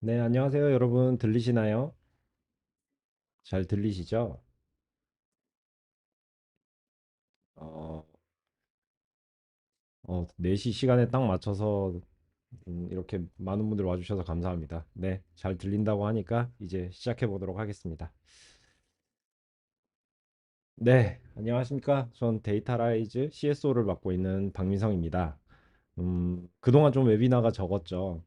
네, 안녕하세요, 여러분. 들리시나요? 잘 들리시죠? 어, 4시 시간에 딱 맞춰서 이렇게 많은 분들 와주셔서 감사합니다. 네, 잘 들린다고 하니까 이제 시작해 보도록 하겠습니다. 네, 안녕하십니까? 전 데이터라이즈 CSO를 맡고 있는 박민성입니다. 그동안 좀 웨비나가 적었죠.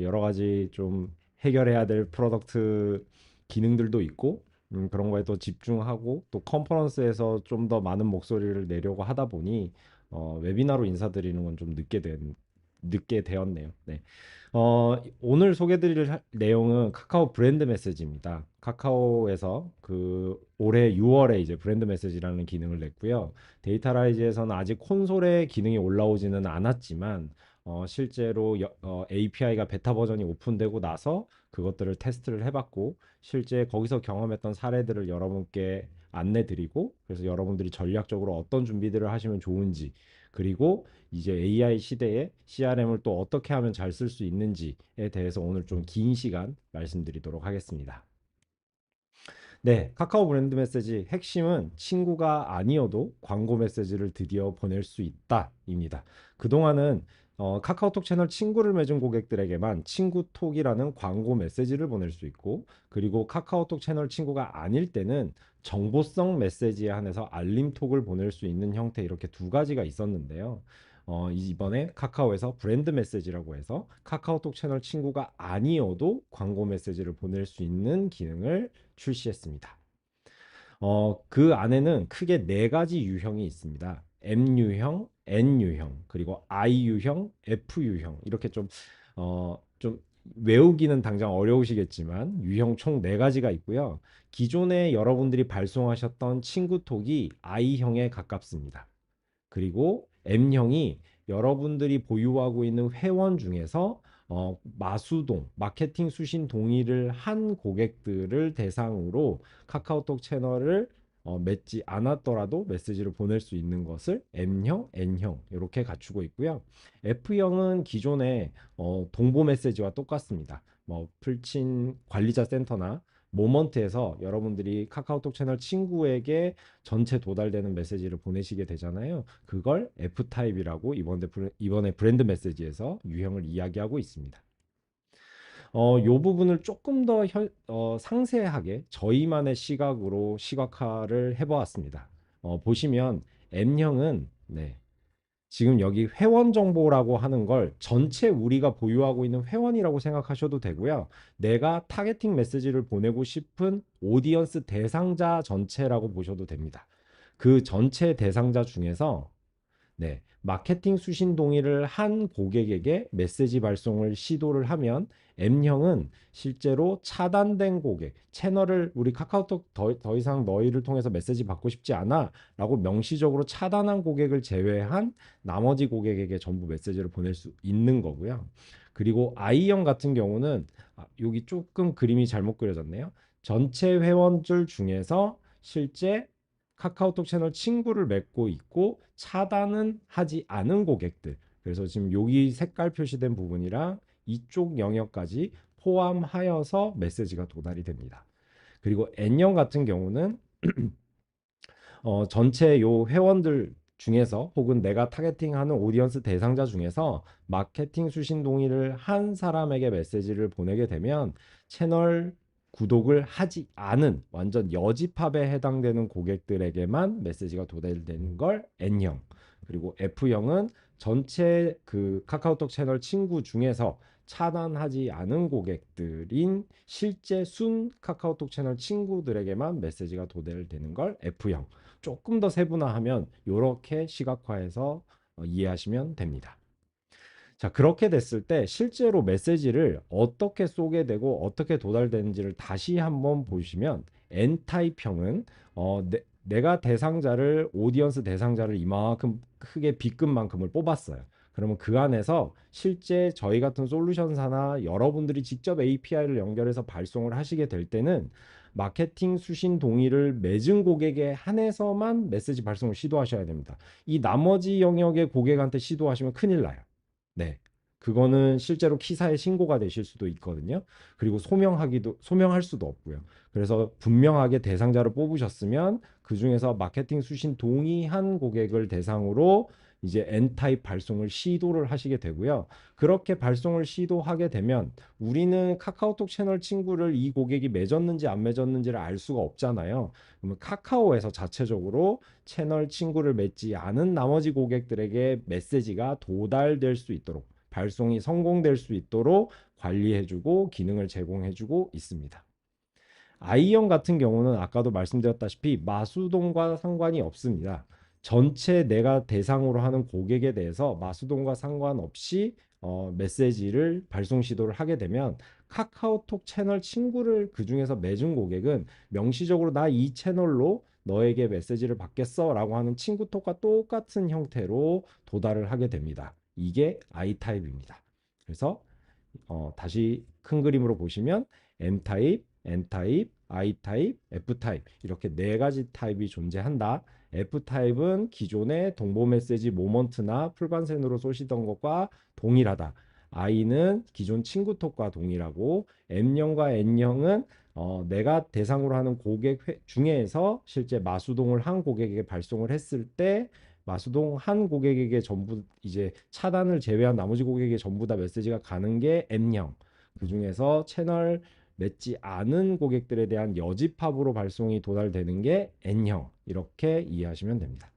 여러 가지 좀 해결해야 될 프로덕트 기능들도 있고, 그런 거에 또 집중하고, 또 컨퍼런스에서 좀 더 많은 목소리를 내려고 하다 보니, 웨비나로 인사드리는 건 좀 늦게 되었네요. 네. 오늘 소개드릴 내용은 카카오 브랜드 메시지입니다. 카카오에서 그 올해 6월에 이제 브랜드 메시지라는 기능을 냈고요. 데이터라이즈에서는 아직 콘솔에 기능이 올라오지는 않았지만 실제로 API가 베타 버전이 오픈되고 나서 그것들을 테스트를 해봤고 실제 거기서 경험했던 사례들을 여러분께 안내드리고 그래서 여러분들이 전략적으로 어떤 준비들을 하시면 좋은지 그리고 이제 AI 시대에 CRM을 또 어떻게 하면 잘 쓸 수 있는지에 대해서 오늘 좀 긴 시간 말씀드리도록 하겠습니다. 네, 카카오 브랜드 메시지 핵심은 친구가 아니어도 광고 메시지를 드디어 보낼 수 있다입니다. 그동안은 카카오톡 채널 친구를 맺은 고객들에게만 친구톡이라는 광고 메시지를 보낼 수 있고, 그리고 카카오톡 채널 친구가 아닐 때는 정보성 메시지에 한해서 알림톡을 보낼 수 있는 형태 이렇게 두 가지가 있었는데요. 이번에 카카오에서 브랜드 메시지라고 해서 카카오톡 채널 친구가 아니어도 광고 메시지를 보낼 수 있는 기능을 출시했습니다. 그 안에는 크게 네 가지 유형이 있습니다. M 유형, N 유형, 그리고 I 유형, F 유형 이렇게 좀 외우기는 당장 어려우시겠지만 유형 총 네 가지가 있고요. 기존에 여러분들이 발송하셨던 친구톡이 I형에 가깝습니다. 그리고 M형이 여러분들이 보유하고 있는 회원 중에서 마수동, 마케팅 수신 동의를 한 고객들을 대상으로 카카오톡 채널을 맺지 않았더라도 메시지를 보낼 수 있는 것을 M형, N형 이렇게 갖추고 있고요. F형은 기존의 동보 메시지와 똑같습니다. 뭐 풀친 관리자 센터나 모먼트에서 여러분들이 카카오톡 채널 친구에게 전체 도달되는 메시지를 보내시게 되잖아요. 그걸 F타입이라고 이번에 브랜드 메시지에서 유형을 이야기하고 있습니다. 요 부분을 조금 더 상세하게 저희만의 시각으로 시각화를 해보았습니다. 보시면 M형은 네, 지금 여기 회원 정보라고 하는 걸 전체 우리가 보유하고 있는 회원이라고 생각하셔도 되고요. 내가 타겟팅 메시지를 보내고 싶은 오디언스 대상자 전체라고 보셔도 됩니다. 그 전체 대상자 중에서 네, 마케팅 수신 동의를 한 고객에게 메시지 발송을 시도를 하면 M형은 실제로 차단된 고객, 채널을 우리 카카오톡 더 이상 너희를 통해서 메시지 받고 싶지 않아 라고 명시적으로 차단한 고객을 제외한 나머지 고객에게 전부 메시지를 보낼 수 있는 거고요. 그리고 I형 같은 경우는 여기 조금 그림이 잘못 그려졌네요. 전체 회원들 중에서 실제 카카오톡 채널 친구를 맺고 있고 차단은 하지 않은 고객들. 그래서 지금 여기 색깔 표시된 부분이랑 이쪽 영역까지 포함하여서 메시지가 도달이 됩니다. 그리고 N형 같은 경우는 전체 요 회원들 중에서 혹은 내가 타겟팅하는 오디언스 대상자 중에서 마케팅 수신 동의를 한 사람에게 메시지를 보내게 되면 채널 구독을 하지 않은 완전 여집합에 해당되는 고객들에게만 메시지가 도달되는 걸 N형. 그리고 F형은 전체 그 카카오톡 채널 친구 중에서 차단하지 않은 고객들인 실제 순 카카오톡 채널 친구들에게만 메시지가 도달되는 걸 F형. 조금 더 세분화하면 이렇게 시각화해서 이해하시면 됩니다. 자, 그렇게 됐을 때 실제로 메시지를 어떻게 쏘게 되고 어떻게 도달되는지를 다시 한번 보시면 N타입형은 내가 대상자를 오디언스 대상자를 이만큼 크게 B급만큼을 뽑았어요. 그러면 그 안에서 실제 저희 같은 솔루션사나 여러분들이 직접 API를 연결해서 발송을 하시게 될 때는 마케팅 수신 동의를 맺은 고객에 한해서만 메시지 발송을 시도하셔야 됩니다. 이 나머지 영역의 고객한테 시도하시면 큰일 나요. 네. 그거는 실제로 키사에 신고가 되실 수도 있거든요. 그리고 소명할 수도 없고요. 그래서 분명하게 대상자를 뽑으셨으면 그중에서 마케팅 수신 동의한 고객을 대상으로 이제 N타입 발송을 시도를 하시게 되고요. 그렇게 발송을 시도하게 되면 우리는 카카오톡 채널 친구를 이 고객이 맺었는지 안 맺었는지를 알 수가 없잖아요. 그러면 카카오에서 자체적으로 채널 친구를 맺지 않은 나머지 고객들에게 메시지가 도달될 수 있도록 발송이 성공될 수 있도록 관리해주고 기능을 제공해주고 있습니다. 아이언 같은 경우는 아까도 말씀드렸다시피 마수동과 상관이 없습니다. 전체 내가 대상으로 하는 고객에 대해서 마수동과 상관없이 메시지를 발송 시도를 하게 되면 카카오톡 채널 친구를 그 중에서 맺은 고객은 명시적으로 나 이 채널로 너에게 메시지를 받겠어 라고 하는 친구톡과 똑같은 형태로 도달을 하게 됩니다. 이게 I타입입니다. 그래서 다시 큰 그림으로 보시면 M타입, N타입, I타입, F타입 이렇게 네 가지 타입이 존재한다. F타입은 기존의 동보 메시지 모먼트나 풀관센으로 쏘시던 것과 동일하다. I는 기존 친구톡과 동일하고 M형과 N형은 내가 대상으로 하는 고객 중에서 실제 마수동을 한 고객에게 발송을 했을 때 마수동 한 고객에게 전부 이제 차단을 제외한 나머지 고객에게 전부 다 메시지가 가는 게 M형. 그중에서 채널 맺지 않은 고객들에 대한 여집합으로 발송이 도달되는 게 N형. 이렇게 이해하시면 됩니다.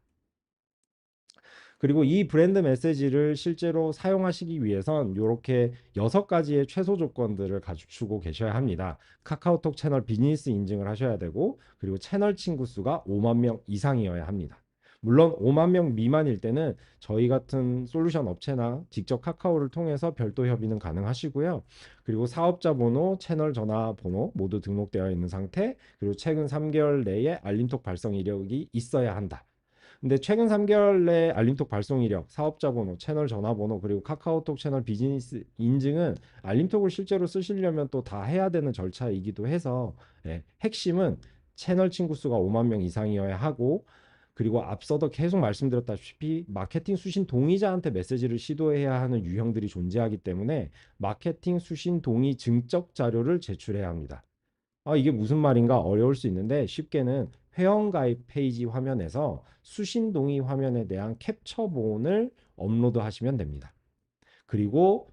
그리고 이 브랜드 메시지를 실제로 사용하시기 위해선 이렇게 6가지의 최소 조건들을 갖추고 계셔야 합니다. 카카오톡 채널 비즈니스 인증을 하셔야 되고, 그리고 채널 친구 수가 5만 명 이상이어야 합니다. 물론 5만 명 미만일 때는 저희 같은 솔루션 업체나 직접 카카오를 통해서 별도 협의는 가능하시고요. 그리고 사업자 번호, 채널 전화번호 모두 등록되어 있는 상태, 그리고 최근 3개월 내에 알림톡 발송 이력이 있어야 한다. 근데 최근 3개월 내 알림톡 발송 이력, 사업자 번호, 채널 전화번호, 그리고 카카오톡 채널 비즈니스 인증은 알림톡을 실제로 쓰시려면 또 다 해야 되는 절차이기도 해서 핵심은 채널 친구 수가 5만 명 이상이어야 하고, 그리고 앞서도 계속 말씀드렸다시피 마케팅 수신 동의자한테 메시지를 시도해야 하는 유형들이 존재하기 때문에 마케팅 수신 동의 증적 자료를 제출해야 합니다. 이게 무슨 말인가 어려울 수 있는데 쉽게는 회원가입 페이지 화면에서 수신 동의 화면에 대한 캡처본을 업로드하시면 됩니다. 그리고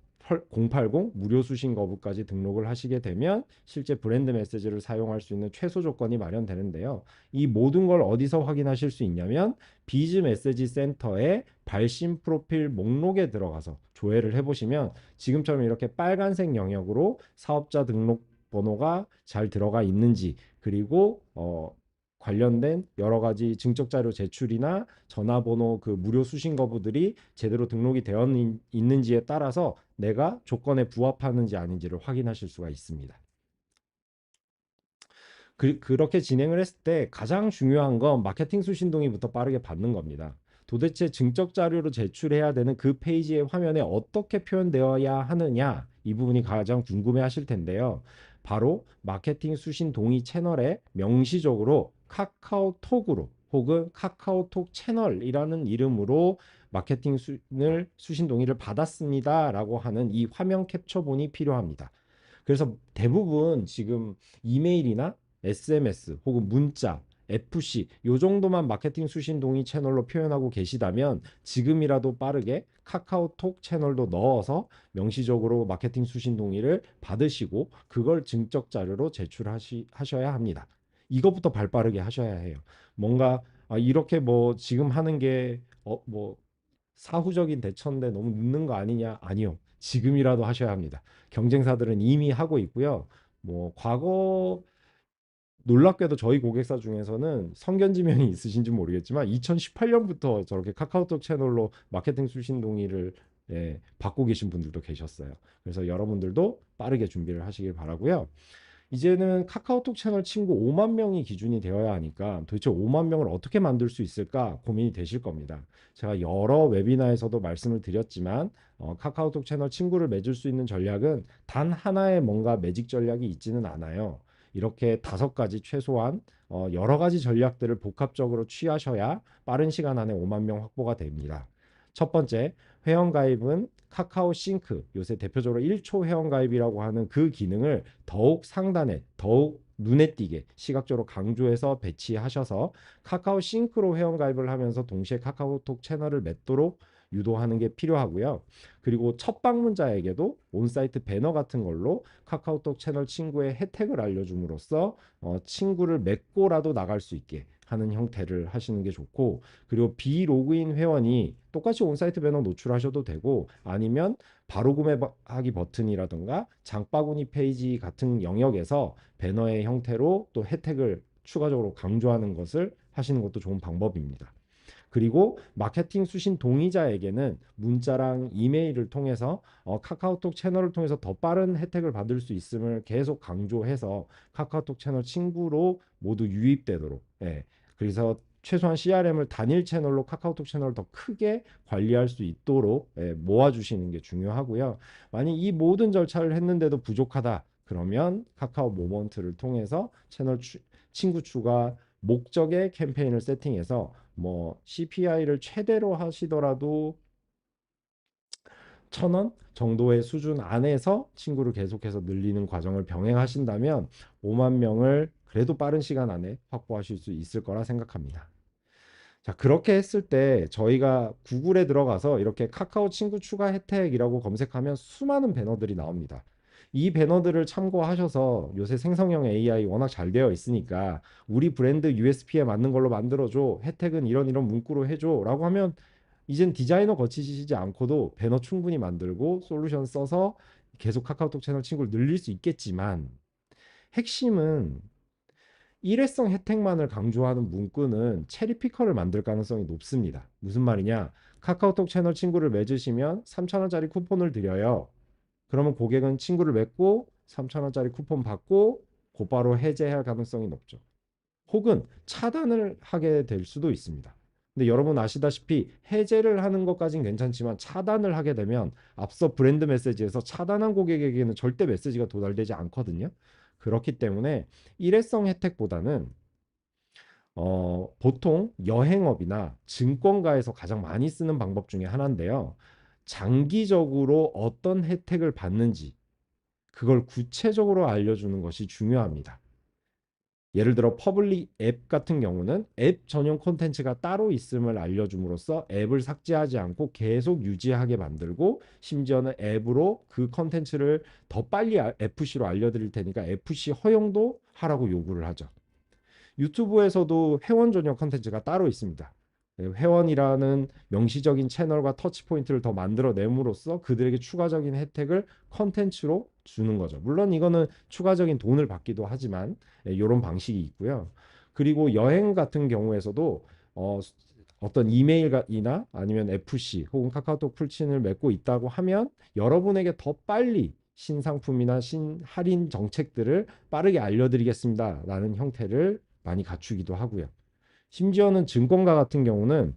080 무료 수신 거부까지 등록을 하시게 되면 실제 브랜드 메시지를 사용할 수 있는 최소 조건이 마련되는데요. 이 모든 걸 어디서 확인하실 수 있냐면 비즈 메시지 센터의 발신 프로필 목록에 들어가서 조회를 해보시면 지금처럼 이렇게 빨간색 영역으로 사업자 등록 번호가 잘 들어가 있는지, 그리고 관련된 여러 가지 증적 자료 제출이나 전화번호 그 무료 수신 거부들이 제대로 등록이 되어 있는지에 따라서 내가 조건에 부합하는지 아닌지를 확인하실 수가 있습니다. 그렇게 진행을 했을 때 가장 중요한 건 마케팅 수신 동의부터 빠르게 받는 겁니다. 도대체 증적 자료로 제출해야 되는 그 페이지의 화면에 어떻게 표현되어야 하느냐, 이 부분이 가장 궁금해 하실 텐데요. 바로 마케팅 수신 동의 채널에 명시적으로 카카오톡으로 혹은 카카오톡 채널이라는 이름으로 마케팅 수신 동의를 받았습니다 라고 하는 이 화면 캡처본이 필요합니다. 그래서 대부분 지금 이메일이나 SMS 혹은 문자, FC 요 정도만 마케팅 수신 동의 채널로 표현하고 계시다면 지금이라도 빠르게 카카오톡 채널도 넣어서 명시적으로 마케팅 수신 동의를 받으시고 그걸 증적 자료로 제출하셔야 합니다. 이것부터 발빠르게 하셔야 해요. 뭔가 이렇게 뭐 지금 하는 게 뭐 사후적인 대처인데 너무 늦는 거 아니냐? 아니요. 지금이라도 하셔야 합니다. 경쟁사들은 이미 하고 있고요. 뭐 과거 놀랍게도 저희 고객사 중에서는 성견지명이 있으신지 모르겠지만 2018년부터 저렇게 카카오톡 채널로 마케팅 수신 동의를 받고 계신 분들도 계셨어요. 그래서 여러분들도 빠르게 준비를 하시길 바라고요. 이제는 카카오톡 채널 친구 5만 명이 기준이 되어야 하니까 도대체 5만 명을 어떻게 만들 수 있을까 고민이 되실 겁니다. 제가 여러 웨비나에서도 말씀을 드렸지만 카카오톡 채널 친구를 맺을 수 있는 전략은 단 하나의 뭔가 매직 전략이 있지는 않아요. 이렇게 5가지 최소한 여러 가지 전략들을 복합적으로 취하셔야 빠른 시간 안에 5만 명 확보가 됩니다. 첫 번째, 회원가입은 카카오 싱크, 요새 대표적으로 1초 회원가입이라고 하는 그 기능을 더욱 상단에, 더욱 눈에 띄게 시각적으로 강조해서 배치하셔서 카카오 싱크로 회원가입을 하면서 동시에 카카오톡 채널을 맺도록 유도하는 게 필요하고요. 그리고 첫 방문자에게도 온사이트 배너 같은 걸로 카카오톡 채널 친구의 혜택을 알려줌으로써 친구를 맺고라도 나갈 수 있게 하는 형태를 하시는 게 좋고, 그리고 비로그인 회원이 똑같이 온사이트 배너 노출하셔도 되고, 아니면 바로 구매하기 버튼이라든가 장바구니 페이지 같은 영역에서 배너의 형태로 또 혜택을 추가적으로 강조하는 것을 하시는 것도 좋은 방법입니다. 그리고 마케팅 수신 동의자에게는 문자랑 이메일을 통해서 카카오톡 채널을 통해서 더 빠른 혜택을 받을 수 있음을 계속 강조해서 카카오톡 채널 친구로 모두 유입되도록, 예. 그래서 최소한 CRM을 단일 채널로 카카오톡 채널을 더 크게 관리할 수 있도록, 예, 모아주시는 게 중요하고요. 만약 이 모든 절차를 했는데도 부족하다 그러면 카카오 모먼트를 통해서 친구 추가 목적의 캠페인을 세팅해서 뭐 CPI를 최대로 하시더라도 1,000원 정도의 수준 안에서 친구를 계속해서 늘리는 과정을 병행하신다면 5만 명을 그래도 빠른 시간 안에 확보하실 수 있을 거라 생각합니다. 자, 그렇게 했을 때 저희가 구글에 들어가서 이렇게 카카오 친구 추가 혜택이라고 검색하면 수많은 배너들이 나옵니다. 이 배너들을 참고하셔서 요새 생성형 AI 워낙 잘 되어 있으니까 우리 브랜드 USP에 맞는 걸로 만들어줘. 혜택은 이런 이런 문구로 해줘. 라고 하면 이젠 디자이너 거치시지 않고도 배너 충분히 만들고 솔루션 써서 계속 카카오톡 채널 친구를 늘릴 수 있겠지만, 핵심은 일회성 혜택만을 강조하는 문구는 체리피커를 만들 가능성이 높습니다. 무슨 말이냐? 카카오톡 채널 친구를 맺으시면 3,000원짜리 쿠폰을 드려요. 그러면 고객은 친구를 맺고 3,000원짜리 쿠폰 받고 곧바로 해제할 가능성이 높죠. 혹은 차단을 하게 될 수도 있습니다. 근데 여러분 아시다시피 해제를 하는 것까진 괜찮지만 차단을 하게 되면 앞서 브랜드 메시지에서 차단한 고객에게는 절대 메시지가 도달되지 않거든요. 그렇기 때문에 일회성 혜택보다는 보통 여행업이나 증권가에서 가장 많이 쓰는 방법 중에 하나인데요. 장기적으로 어떤 혜택을 받는지 그걸 구체적으로 알려주는 것이 중요합니다. 예를 들어 퍼블릭 앱 같은 경우는 앱 전용 콘텐츠가 따로 있음을 알려줌으로써 앱을 삭제하지 않고 계속 유지하게 만들고, 심지어는 앱으로 그 콘텐츠를 더 빨리 FC로 알려드릴 테니까 FC 허용도 하라고 요구를 하죠. 유튜브에서도 회원 전용 콘텐츠가 따로 있습니다. 회원이라는 명시적인 채널과 터치 포인트를 더 만들어 내므로써 그들에게 추가적인 혜택을 컨텐츠로 주는 거죠. 물론 이거는 추가적인 돈을 받기도 하지만 이런 방식이 있고요. 그리고 여행 같은 경우에서도 어떤 이메일이나 아니면 FC 혹은 카카오톡 풀친을 맺고 있다고 하면 여러분에게 더 빨리 신상품이나 신할인 정책들을 빠르게 알려드리겠습니다 라는 형태를 많이 갖추기도 하고요. 심지어는 증권가 같은 경우는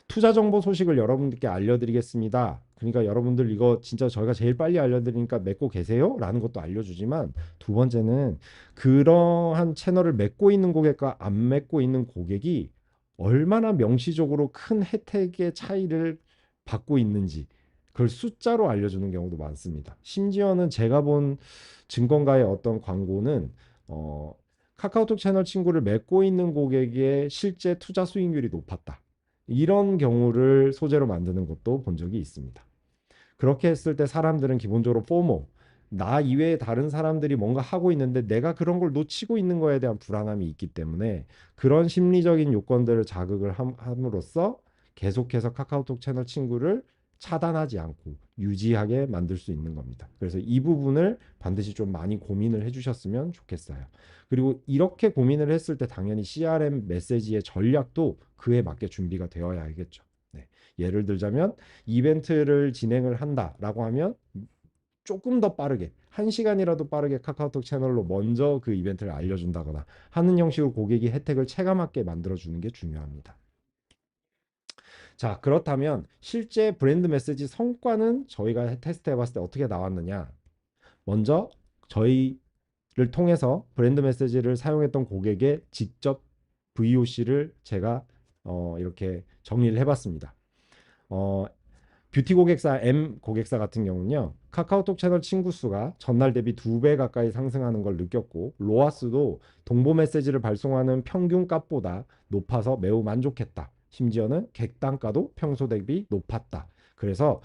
투자 정보 소식을 여러분들께 알려드리겠습니다. 그러니까 여러분들 이거 진짜 저희가 제일 빨리 알려드리니까 맺고 계세요? 라는 것도 알려주지만, 두 번째는 그러한 채널을 맺고 있는 고객과 안 맺고 있는 고객이 얼마나 명시적으로 큰 혜택의 차이를 받고 있는지 그걸 숫자로 알려주는 경우도 많습니다. 심지어는 제가 본 증권가의 어떤 광고는 카카오톡 채널 친구를 맺고 있는 고객의 실제 투자 수익률이 높았다, 이런 경우를 소재로 만드는 것도 본 적이 있습니다. 그렇게 했을 때 사람들은 기본적으로 포모, 나 이외에 다른 사람들이 뭔가 하고 있는데 내가 그런 걸 놓치고 있는 거에 대한 불안함이 있기 때문에 그런 심리적인 요건들을 자극을 함으로써 계속해서 카카오톡 채널 친구를 차단하지 않고 유지하게 만들 수 있는 겁니다. 그래서 이 부분을 반드시 좀 많이 고민을 해주셨으면 좋겠어요. 그리고 이렇게 고민을 했을 때 당연히 CRM 메시지의 전략도 그에 맞게 준비가 되어야 하겠죠. 네. 예를 들자면 이벤트를 진행을 한다라고 하면 조금 더 빠르게 1시간이라도 빠르게 카카오톡 채널로 먼저 그 이벤트를 알려준다거나 하는 형식으로 고객이 혜택을 체감하게 만들어주는 게 중요합니다. 자, 그렇다면 실제 브랜드 메시지 성과는 저희가 테스트 해봤을 때 어떻게 나왔느냐? 먼저 저희를 통해서 브랜드 메시지를 사용했던 고객의 직접 VOC를 제가 이렇게 정리를 해봤습니다. 어, 뷰티 고객사 M 고객사 같은 경우는요. 카카오톡 채널 친구 수가 전날 대비 2배 가까이 상승하는 걸 느꼈고 로아스도 동보 메시지를 발송하는 평균 값보다 높아서 매우 만족했다. 심지어는 객단가도 평소 대비 높았다. 그래서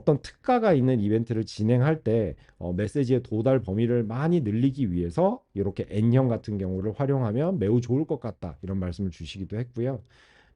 떤 특가가 있는 이벤트를 진행할 때 메시지의 도달 범위를 많이 늘리기 위해서 이렇게 N형 같은 경우를 활용하면 매우 좋을 것 같다. 이런 말씀을 주시기도 했고요.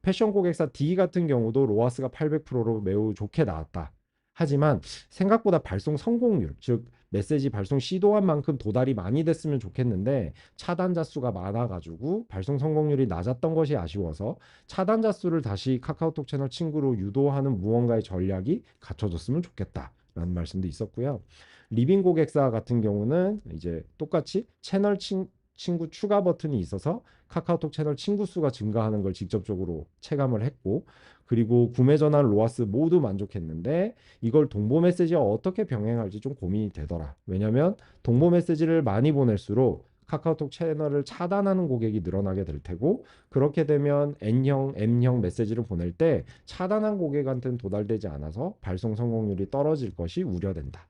패션 고객사 D 같은 경우도 로아스가 800%로 매우 좋게 나왔다. 하지만 생각보다 발송 성공률, 즉 메시지 발송 시도한 만큼 도달이 많이 됐으면 좋겠는데 차단자 수가 많아가지고 발송 성공률이 낮았던 것이 아쉬워서 차단자 수를 다시 카카오톡 채널 친구로 유도하는 무언가의 전략이 갖춰졌으면 좋겠다라는 말씀도 있었고요. 리빙 고객사 같은 경우는 이제 똑같이 채널 친구 추가 버튼이 있어서 카카오톡 채널 친구 수가 증가하는 걸 직접적으로 체감을 했고, 그리고 구매 전환 로아스 모두 만족했는데 이걸 동보 메시지와 어떻게 병행할지 좀 고민이 되더라. 왜냐면 동보 메시지를 많이 보낼수록 카카오톡 채널을 차단하는 고객이 늘어나게 될 테고, 그렇게 되면 N형, M형 메시지를 보낼 때 차단한 고객한테는 도달되지 않아서 발송 성공률이 떨어질 것이 우려된다.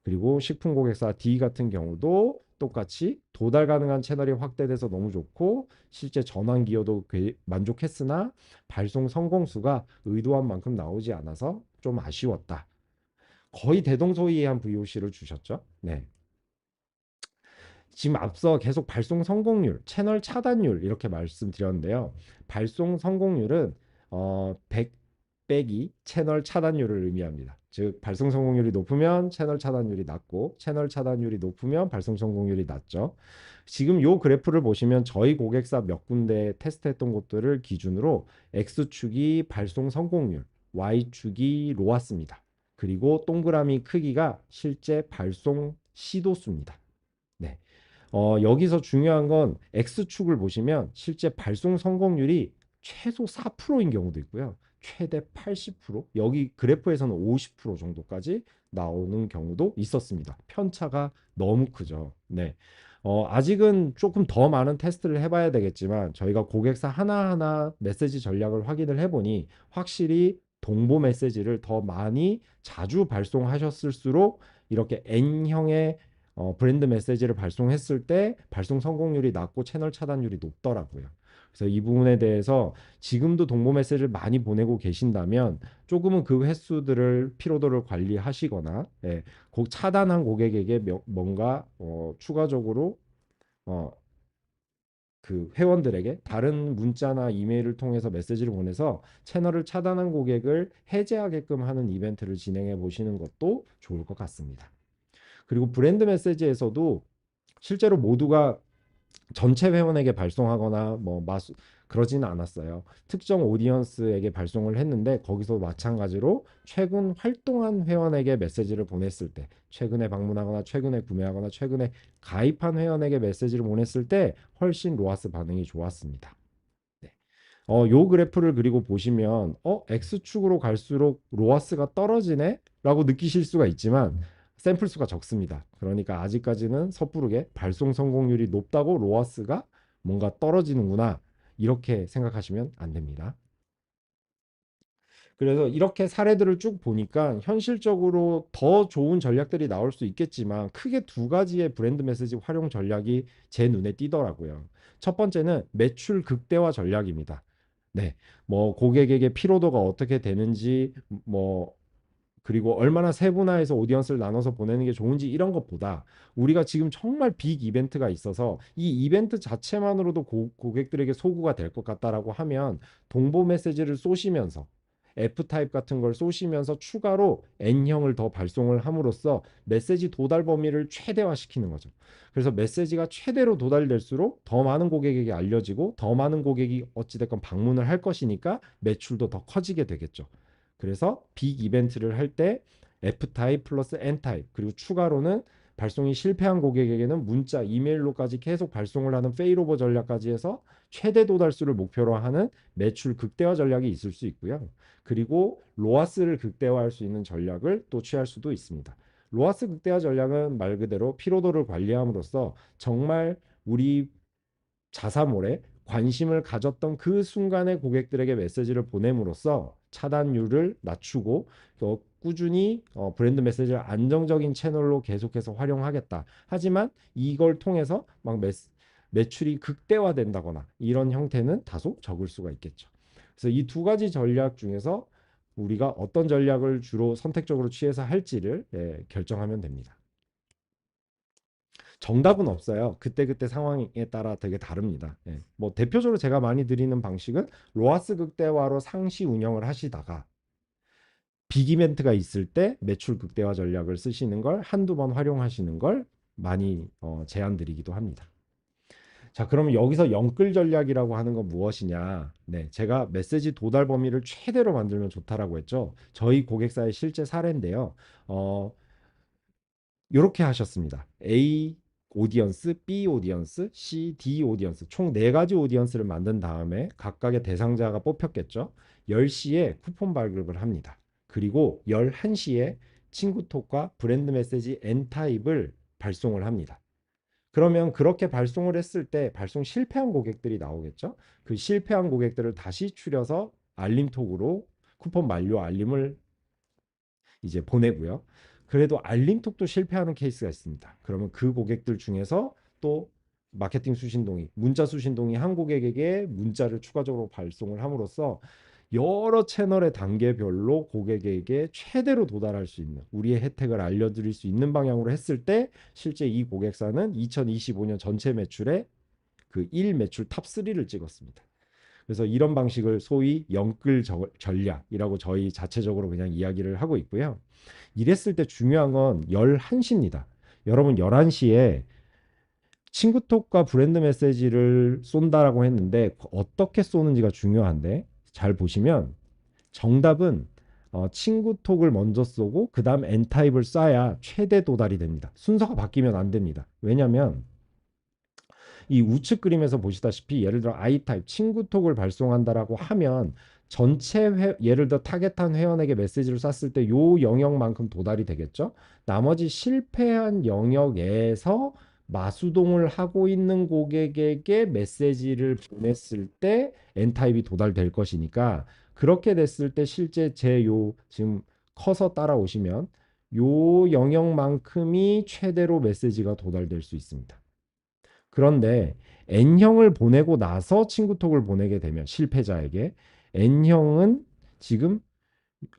그리고 식품 고객사 D 같은 경우도 똑같이 도달 가능한 채널이 확대돼서 너무 좋고 실제 전환 기여도 만족했으나 발송 성공수가 의도한 만큼 나오지 않아서 좀 아쉬웠다. 거의 대동소이한 VOC를 주셨죠. 네. 지금 앞서 계속 발송 성공률, 채널 차단율 이렇게 말씀드렸는데요. 발송 성공률은 100 빼기 채널 차단율을 의미합니다. 즉 발송 성공률이 높으면 채널 차단율이 낮고 채널 차단율이 높으면 발송 성공률이 낮죠. 지금 요 그래프를 보시면 저희 고객사 몇 군데 테스트했던 곳들을 기준으로 X축이 발송 성공률, Y축이 로아스입니다. 그리고 동그라미 크기가 실제 발송 시도수입니다. 네. 여기서 중요한 건 X축을 보시면 실제 발송 성공률이 최소 4%인 경우도 있고요. 최대 80%, 여기 그래프에서는 50% 정도까지 나오는 경우도 있었습니다. 편차가 너무 크죠. 네. 아직은 조금 더 많은 테스트를 해봐야 되겠지만 저희가 고객사 하나하나 메시지 전략을 확인을 해보니 확실히 동보 메시지를 더 많이 자주 발송하셨을수록 이렇게 N형의 브랜드 메시지를 발송했을 때 발송 성공률이 낮고 채널 차단율이 높더라고요. 그래서 이 부분에 대해서 지금도 동보 메시지를 많이 보내고 계신다면 조금은 그 횟수들을 피로도를 관리하시거나 예, 차단한 고객에게 뭔가 추가적으로 어, 그 회원들에게 다른 문자나 이메일을 통해서 메시지를 보내서 채널을 차단한 고객을 해제하게끔 하는 이벤트를 진행해 보시는 것도 좋을 것 같습니다. 그리고 브랜드 메시지에서도 실제로 모두가 전체 회원에게 발송하거나 뭐 그러지는 않았어요. 특정 오디언스에게 발송을 했는데 거기서 마찬가지로 최근 활동한 회원에게 메시지를 보냈을 때, 최근에 방문하거나 최근에 구매하거나 최근에 가입한 회원에게 메시지를 보냈을 때 훨씬 로아스 반응이 좋았습니다. 네. 요 그래프를 그리고 보시면 X축으로 갈수록 로아스가 떨어지네? 라고 느끼실 수가 있지만 샘플 수가 적습니다. 그러니까 아직까지는 섣부르게 발송 성공률이 높다고 로아스가 뭔가 떨어지는구나 이렇게 생각하시면 안 됩니다. 그래서 이렇게 사례들을 쭉 보니까 현실적으로 더 좋은 전략들이 나올 수 있겠지만 크게 두 가지의 브랜드 메시지 활용 전략이 제 눈에 띄더라고요. 첫 번째는 매출 극대화 전략입니다. 네, 뭐 고객에게 피로도가 어떻게 되는지 뭐 그리고 얼마나 세분화해서 오디언스를 나눠서 보내는 게 좋은지 이런 것보다 우리가 지금 정말 빅 이벤트가 있어서 이 이벤트 자체만으로도 고객들에게 소구가 될 것 같다라고 하면 동보 메시지를 쏘시면서 F타입 같은 걸 쏘시면서 추가로 N형을 더 발송을 함으로써 메시지 도달 범위를 최대화시키는 거죠. 그래서 메시지가 최대로 도달될수록 더 많은 고객에게 알려지고 더 많은 고객이 어찌됐건 방문을 할 것이니까 매출도 더 커지게 되겠죠. 그래서 빅 이벤트를 할 때 F타입 플러스 N타입 그리고 추가로는 발송이 실패한 고객에게는 문자, 이메일로까지 계속 발송을 하는 페이로버 전략까지 해서 최대 도달수를 목표로 하는 매출 극대화 전략이 있을 수 있고요. 그리고 로아스를 극대화할 수 있는 전략을 또 취할 수도 있습니다. 로아스 극대화 전략은 말 그대로 피로도를 관리함으로써 정말 우리 자사몰에 관심을 가졌던 그 순간에 고객들에게 메시지를 보냄으로써 차단율을 낮추고 또 꾸준히 브랜드 메시지를 안정적인 채널로 계속해서 활용하겠다. 하지만 이걸 통해서 막 매출이 극대화된다거나 이런 형태는 다소 적을 수가 있겠죠. 그래서 이 두 가지 전략 중에서 우리가 어떤 전략을 주로 선택적으로 취해서 할지를 결정하면 됩니다. 정답은 없어요. 그때그때 상황에 따라 되게 다릅니다. 뭐 대표적으로 제가 많이 드리는 방식은 로아스 극대화로 상시 운영을 하시다가 빅이벤트가 있을 때 매출 극대화 전략을 쓰시는 걸 한두 번 활용하시는 걸 많이 제안 드리기도 합니다. 자, 그러면 여기서 영끌 전략이라고 하는 건 무엇이냐? 네, 제가 메시지 도달 범위를 최대로 만들면 좋다라고 했죠. 저희 고객사의 실제 사례인데요. 어, 이렇게 하셨습니다. A 오디언스, B 오디언스, C, D 오디언스 총 4가지 오디언스를 만든 다음에 각각의 대상자가 뽑혔겠죠. 10시에 쿠폰 발급을 합니다. 그리고 11시에 친구톡과 브랜드 메시지 N타입을 발송을 합니다. 그러면 그렇게 발송을 했을 때 발송 실패한 고객들이 나오겠죠. 그 실패한 고객들을 다시 추려서 알림톡으로 쿠폰 만료 알림을 이제 보내고요. 그래도 알림톡도 실패하는 케이스가 있습니다. 그러면 그 고객들 중에서 또 마케팅 수신동이, 문자 수신동이 한 고객에게 문자를 추가적으로 발송을 함으로써 여러 채널의 단계별로 고객에게 최대로 도달할 수 있는 우리의 혜택을 알려드릴 수 있는 방향으로 했을 때 실제 이 고객사는 2025년 전체 매출의 그 1 매출 탑3를 찍었습니다. 그래서 이런 방식을 소위 영끌 전략이라고 저희 자체적으로 그냥 이야기를 하고 있고요. 이랬을 때 중요한 건 11시입니다. 여러분 11시에 친구톡과 브랜드 메시지를 쏜다라고 했는데 어떻게 쏘는지가 중요한데 잘 보시면 정답은 친구톡을 먼저 쏘고 그 다음 N타입을 쏴야 최대 도달이 됩니다. 순서가 바뀌면 안 됩니다. 왜냐하면 이 우측 그림에서 보시다시피 예를 들어 I타입 친구톡을 발송한다라고 하면 예를 들어 타겟한 회원에게 메시지를 쐈을 때 요 영역만큼 도달이 되겠죠. 나머지 실패한 영역에서 마수동을 하고 있는 고객에게 메시지를 보냈을 때 N타입이 도달될 것이니까 그렇게 됐을 때 실제 제 요 지금 커서 따라오시면 요 영역만큼이 최대로 메시지가 도달될 수 있습니다. 그런데 N형을 보내고 나서 친구톡을 보내게 되면 실패자에게 N형은 지금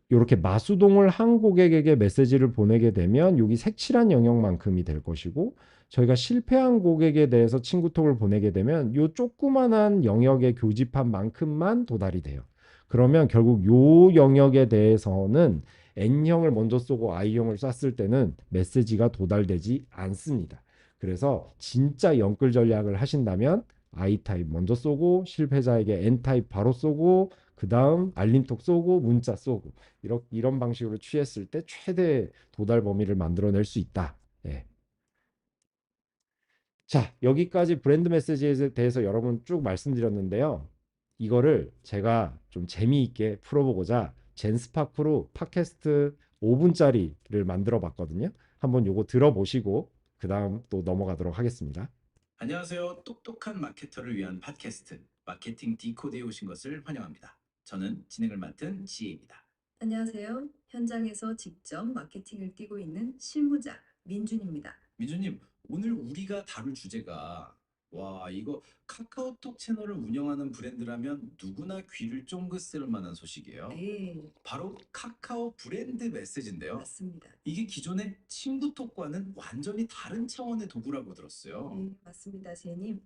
이렇게 마수동을 한 고객에게 메시지를 보내게 되면 여기 색칠한 영역만큼이 될 것이고 저희가 실패한 고객에 대해서 친구톡을 보내게 되면 요 조그만한 영역의 교집합 만큼만 도달이 돼요. 그러면 결국 요 영역에 대해서는 N형을 먼저 쏘고 I형을 쐈을 때는 메시지가 도달되지 않습니다. 그래서 진짜 영끌 전략을 하신다면 I타입 먼저 쏘고 실패자에게 N타입 바로 쏘고 그 다음 알림톡 쏘고 문자 쏘고 이런 방식으로 취했을 때 최대 도달 범위를 만들어낼 수 있다. 예. 자, 여기까지 브랜드 메시지에 대해서 여러 분 쭉 말씀드렸는데요. 이거를 제가 좀 재미있게 풀어보고자 젠스파크로 팟캐스트 5분짜리를 만들어 봤거든요. 한번 요거 들어보시고 그 다음 또 넘어가도록 하겠습니다. 안녕하세요. 똑똑한 마케터를 위한 팟캐스트 마케팅 디코드에 오신 것을 환영합니다. 저는 진행을 맡은 지혜입니다. 안녕하세요. 현장에서 직접 마케팅을 뛰고 있는 실무자 민준입니다. 민주님, 오늘 우리가 다룰 주제가 이거 카카오톡 채널을 운영하는 브랜드라면 누구나 귀를 쫑긋 세울 만한 소식이에요. 네, 바로 카카오 브랜드 메시지인데요. 맞습니다. 이게 기존의 친구톡과는 완전히 다른 차원의 도구라고 들었어요. 네, 맞습니다, 제님.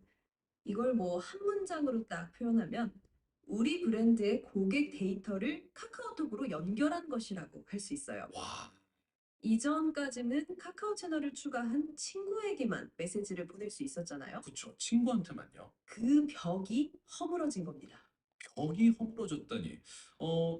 이걸 뭐 한 문장으로 딱 표현하면 우리 브랜드의 고객 데이터를 카카오톡으로 연결한 것이라고 할 수 있어요. 와, 이전까지는 카카오 채널을 추가한 친구에게만 메시지를 보낼 수 있었잖아요. 그쵸. 친구한테만요. 그 벽이 허물어진 겁니다. 벽이 허물어졌다니.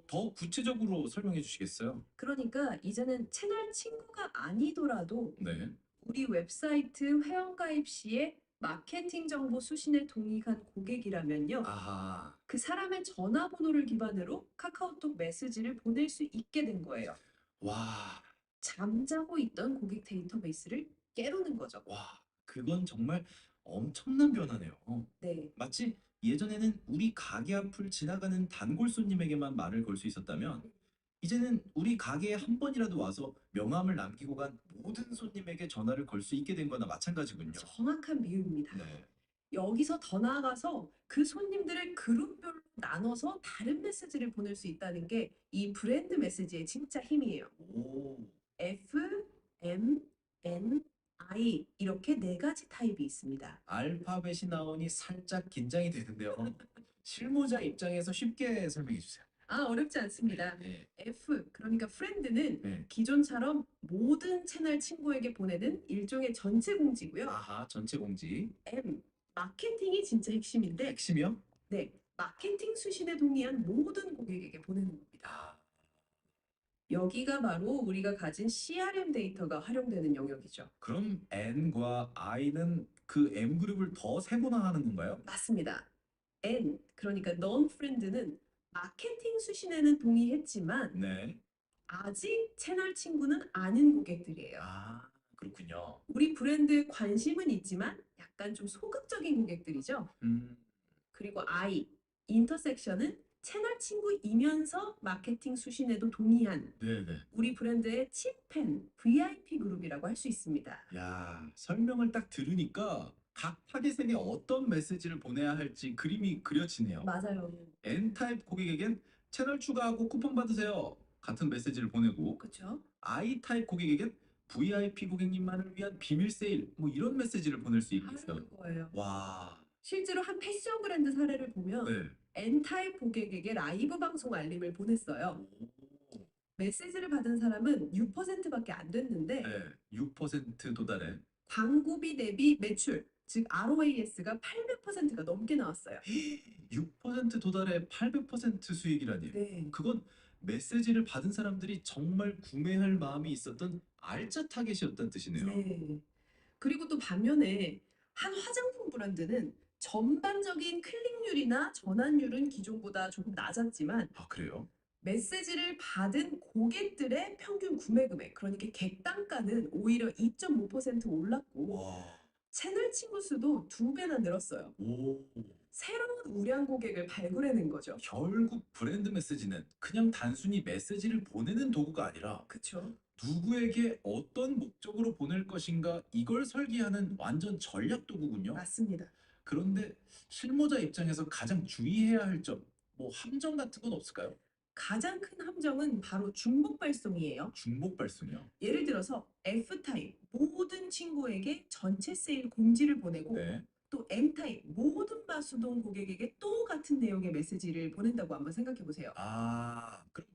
더 구체적으로 설명해 주시겠어요? 그러니까 이제는 채널 친구가 아니더라도 네. 우리 웹사이트 회원가입 시에 마케팅 정보 수신에 동의한 고객이라면요. 아하. 그 사람의 전화번호를 기반으로 카카오톡 메시지를 보낼 수 있게 된 거예요. 와, 잠자고 있던 고객 데이터베이스를 깨우는 거죠. 와, 그건 정말 엄청난 변화네요. 네, 마치 예전에는 우리 가게 앞을 지나가는 단골 손님에게만 말을 걸 수 있었다면 이제는 우리 가게에 한 번이라도 와서 명함을 남기고 간 모든 손님에게 전화를 걸 수 있게 된 거나 마찬가지군요. 정확한 비유입니다. 네. 여기서 더 나아가서 그 손님들을 그룹별로 나눠서 다른 메시지를 보낼 수 있다는 게 이 브랜드 메시지의 진짜 힘이에요. 오, F, M, N, I 이렇게 네 가지 타입이 있습니다. 알파벳이 나오니 살짝 긴장이 되는데요. 실무자 입장에서 쉽게 설명해 주세요. 아, 어렵지 않습니다. 네. F, 그러니까 프렌드는 네. 기존처럼 모든 채널 친구에게 보내는 일종의 전체 공지고요. 아하, 전체 공지. M, 마케팅이 진짜 핵심인데, 핵심이요? 네, 마케팅 수신에 동의한 모든 고객에게 보내는 겁니다. 아, 여기가 바로 우리가 가진 CRM 데이터가 활용되는 영역이죠. 그럼 N과 I는 그 M 그룹을 더 세분화하는 건가요? 맞습니다. N, 그러니까 non-friend는 마케팅 수신에는 동의했지만 네. 아직 채널 친구는 아닌 고객들이에요. 아, 그렇군요. 우리 브랜드에 관심은 있지만 약간 좀 소극적인 고객들이죠. 음, 그리고 I, 인터섹션은 채널 친구이면서 마케팅 수신에도 동의한 네네. 우리 브랜드의 찐팬, VIP 그룹이라고 할 수 있습니다. 야, 설명을 딱 들으니까 각 타겟에게 어떤 메시지를 보내야 할지 그림이 그려지네요. 맞아요. N타입 고객에겐 채널 추가하고 쿠폰 받으세요. 같은 메시지를 보내고 그렇죠? I타입 고객에겐 VIP 고객님만을 위한 비밀 세일 뭐 이런 메시지를 보낼 수 있겠어요. 하는 거예요. 와, 실제로 한 패션 브랜드 사례를 보면 네. N타입 고객에게 라이브 방송 알림을 보냈어요. 오, 메시지를 받은 사람은 6%밖에 안 됐는데 네, 6% 도달해. 광고비 대비 매출, 즉 ROAS가 800%가 넘게 나왔어요. 6% 도달해 800% 수익이라니. 네. 그건 메시지를 받은 사람들이 정말 구매할 마음이 있었던 알짜 타겟이었다는 뜻이네요. 네. 그리고 또 반면에 한 화장품 브랜드는 전반적인 클릭률이나 전환율은 기존보다 조금 낮았지만 아, 그래요? 메시지를 받은 고객들의 평균 구매 금액, 그러니까 객단가는 오히려 2.5% 올랐고 와, 채널 친구 수도 2배나 늘었어요. 오. 새로운 우량 고객을 발굴해낸 거죠. 결국 브랜드 메시지는 그냥 단순히 메시지를 보내는 도구가 아니라 그쵸? 누구에게 어떤 목적으로 보낼 것인가 이걸 설계하는 완전 전략 도구군요. 맞습니다. 그런데 실무자 입장에서 가장 주의해야 할 점, 뭐 함정 같은 건 없을까요? 가장 큰 함정은 바로 중복 발송이에요. 중복 발송이요. 예를 들어서 F타입 모든 친구에게 전체 세일 공지를 보내고 네. 또 M타입 모든 마수동 고객에게 또 같은 내용의 메시지를 보낸다고 한번 생각해 보세요. 아, 그럼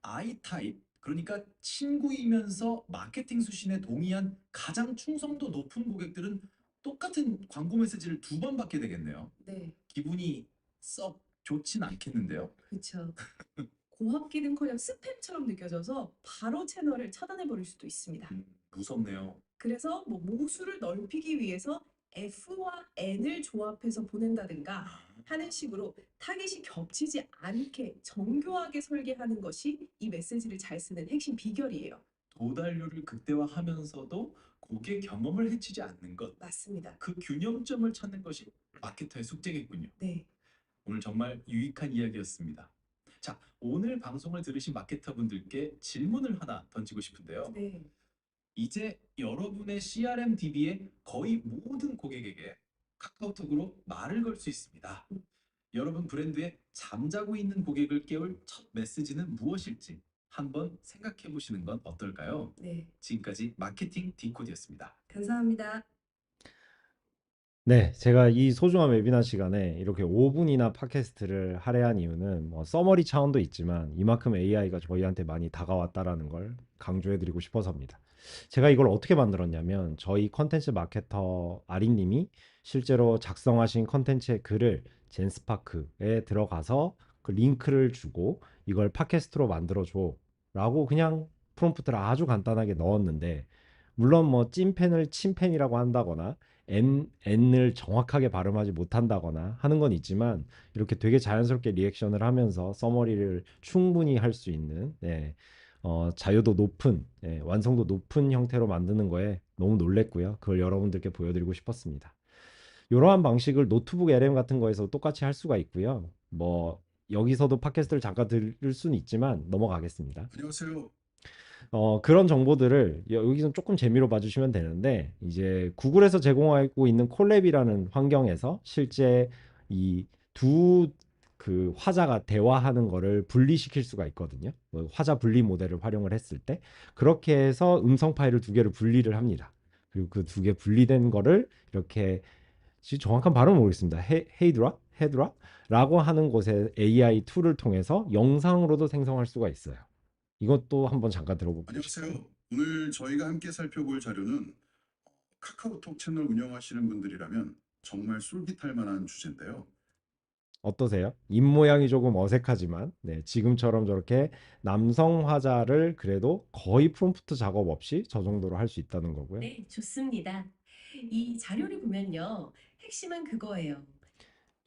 I 타입, 그러니까 친구이면서 마케팅 수신에 동의한 가장 충성도 높은 고객들은 똑같은 광고 메시지를 2번 받게 되겠네요. 네, 기분이 썩 좋진 않겠는데요. 그렇죠. 고맙기는커녕 스팸처럼 느껴져서 바로 채널을 차단해 버릴 수도 있습니다. 무섭네요. 그래서 뭐 모수를 넓히기 위해서 F와 N을 조합해서 보낸다든가 하는 식으로 타겟이 겹치지 않게 정교하게 설계하는 것이 이 메시지를 잘 쓰는 핵심 비결이에요. 도달률을 극대화하면서도 고객 경험을 해치지 않는 것. 맞습니다. 그 균형점을 찾는 것이 마케터의 숙제겠군요. 네, 오늘 정말 유익한 이야기였습니다. 자, 오늘 방송을 들으신 마케터분들께 질문을 하나 던지고 싶은데요. 네, 이제 여러분의 CRM DB의 거의 모든 고객에게 카카오톡으로 말을 걸 수 있습니다. 여러분 브랜드에 잠자고 있는 고객을 깨울 첫 메시지는 무엇일지 한번 생각해 보시는 건 어떨까요? 네. 지금까지 마케팅 디코드였습니다. 감사합니다. 네, 제가 이 소중한 웨비나 시간에 이렇게 5분이나 팟캐스트를 할애한 이유는 뭐 서머리 차원도 있지만 이만큼 AI가 저희한테 많이 다가왔다라는 걸 강조해드리고 싶어서입니다. 제가 이걸 어떻게 만들었냐면 저희 컨텐츠 마케터 아린님이 실제로 작성하신 컨텐츠의 글을 젠스파크에 들어가서 그 링크를 주고 이걸 팟캐스트로 만들어줘 라고 그냥 프롬프트를 아주 간단하게 넣었는데 물론 뭐 찐팬을 친팬이라고 한다거나 N을 정확하게 발음하지 못한다거나 하는 건 있지만 이렇게 되게 자연스럽게 리액션을 하면서 서머리를 충분히 할 수 있는 자유도 높은 완성도 높은 형태로 만드는 거에 너무 놀랬고요. 그걸 여러분들께 보여드리고 싶었습니다. 이러한 방식을 노트북 LM 같은 거에서 똑같이 할 수가 있고요. 뭐 여기서도 팟캐스트를 잠깐 들을 수는 있지만 넘어가겠습니다. 안녕하세요. 그런 정보들을 여기서 조금 재미로 봐주시면 되는데 이제 구글에서 제공하고 있는 콜랩이라는 환경에서 실제 이 두 그 화자가 대화하는 거를 분리시킬 수가 있거든요. 뭐 화자 분리 모델을 활용을 했을 때 그렇게 해서 음성 파일을 두 개를 분리를 합니다. 그리고 그 두 개 분리된 거를 이렇게 지금 정확한 발음은 모르겠습니다. 헤드라라고 하는 곳에 AI 툴을 통해서 영상으로도 생성할 수가 있어요. 이것도 한번 잠깐 들어보고 싶어요. 안녕하세요. 오늘 저희가 함께 살펴볼 자료는 카카오톡 채널 운영하시는 분들이라면 정말 솔깃할 만한 주제인데요. 어떠세요? 입 모양이 조금 어색하지만 네, 지금처럼 저렇게 남성 화자를 그래도 거의 프롬프트 작업 없이 저 정도로 할 수 있다는 거고요. 네, 좋습니다. 이 자료를 보면요. 핵심은 그거예요.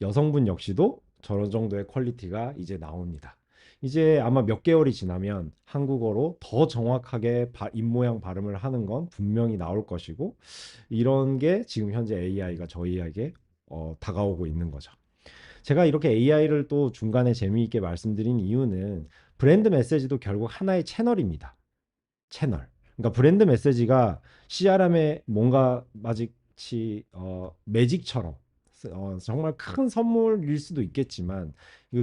여성분 역시도 저런 정도의 퀄리티가 이제 나옵니다. 이제 아마 몇 개월이 지나면 한국어로 더 정확하게 입 모양 발음을 하는 건 분명히 나올 것이고 이런 게 지금 현재 AI가 저희에게 다가오고 있는 거죠. 제가 이렇게 AI를 또 중간에 재미있게 말씀드린 이유는 브랜드 메시지도 결국 하나의 채널입니다. 채널. 그러니까 브랜드 메시지가 CRM에 뭔가 마치 매직처럼 정말 큰 선물일 수도 있겠지만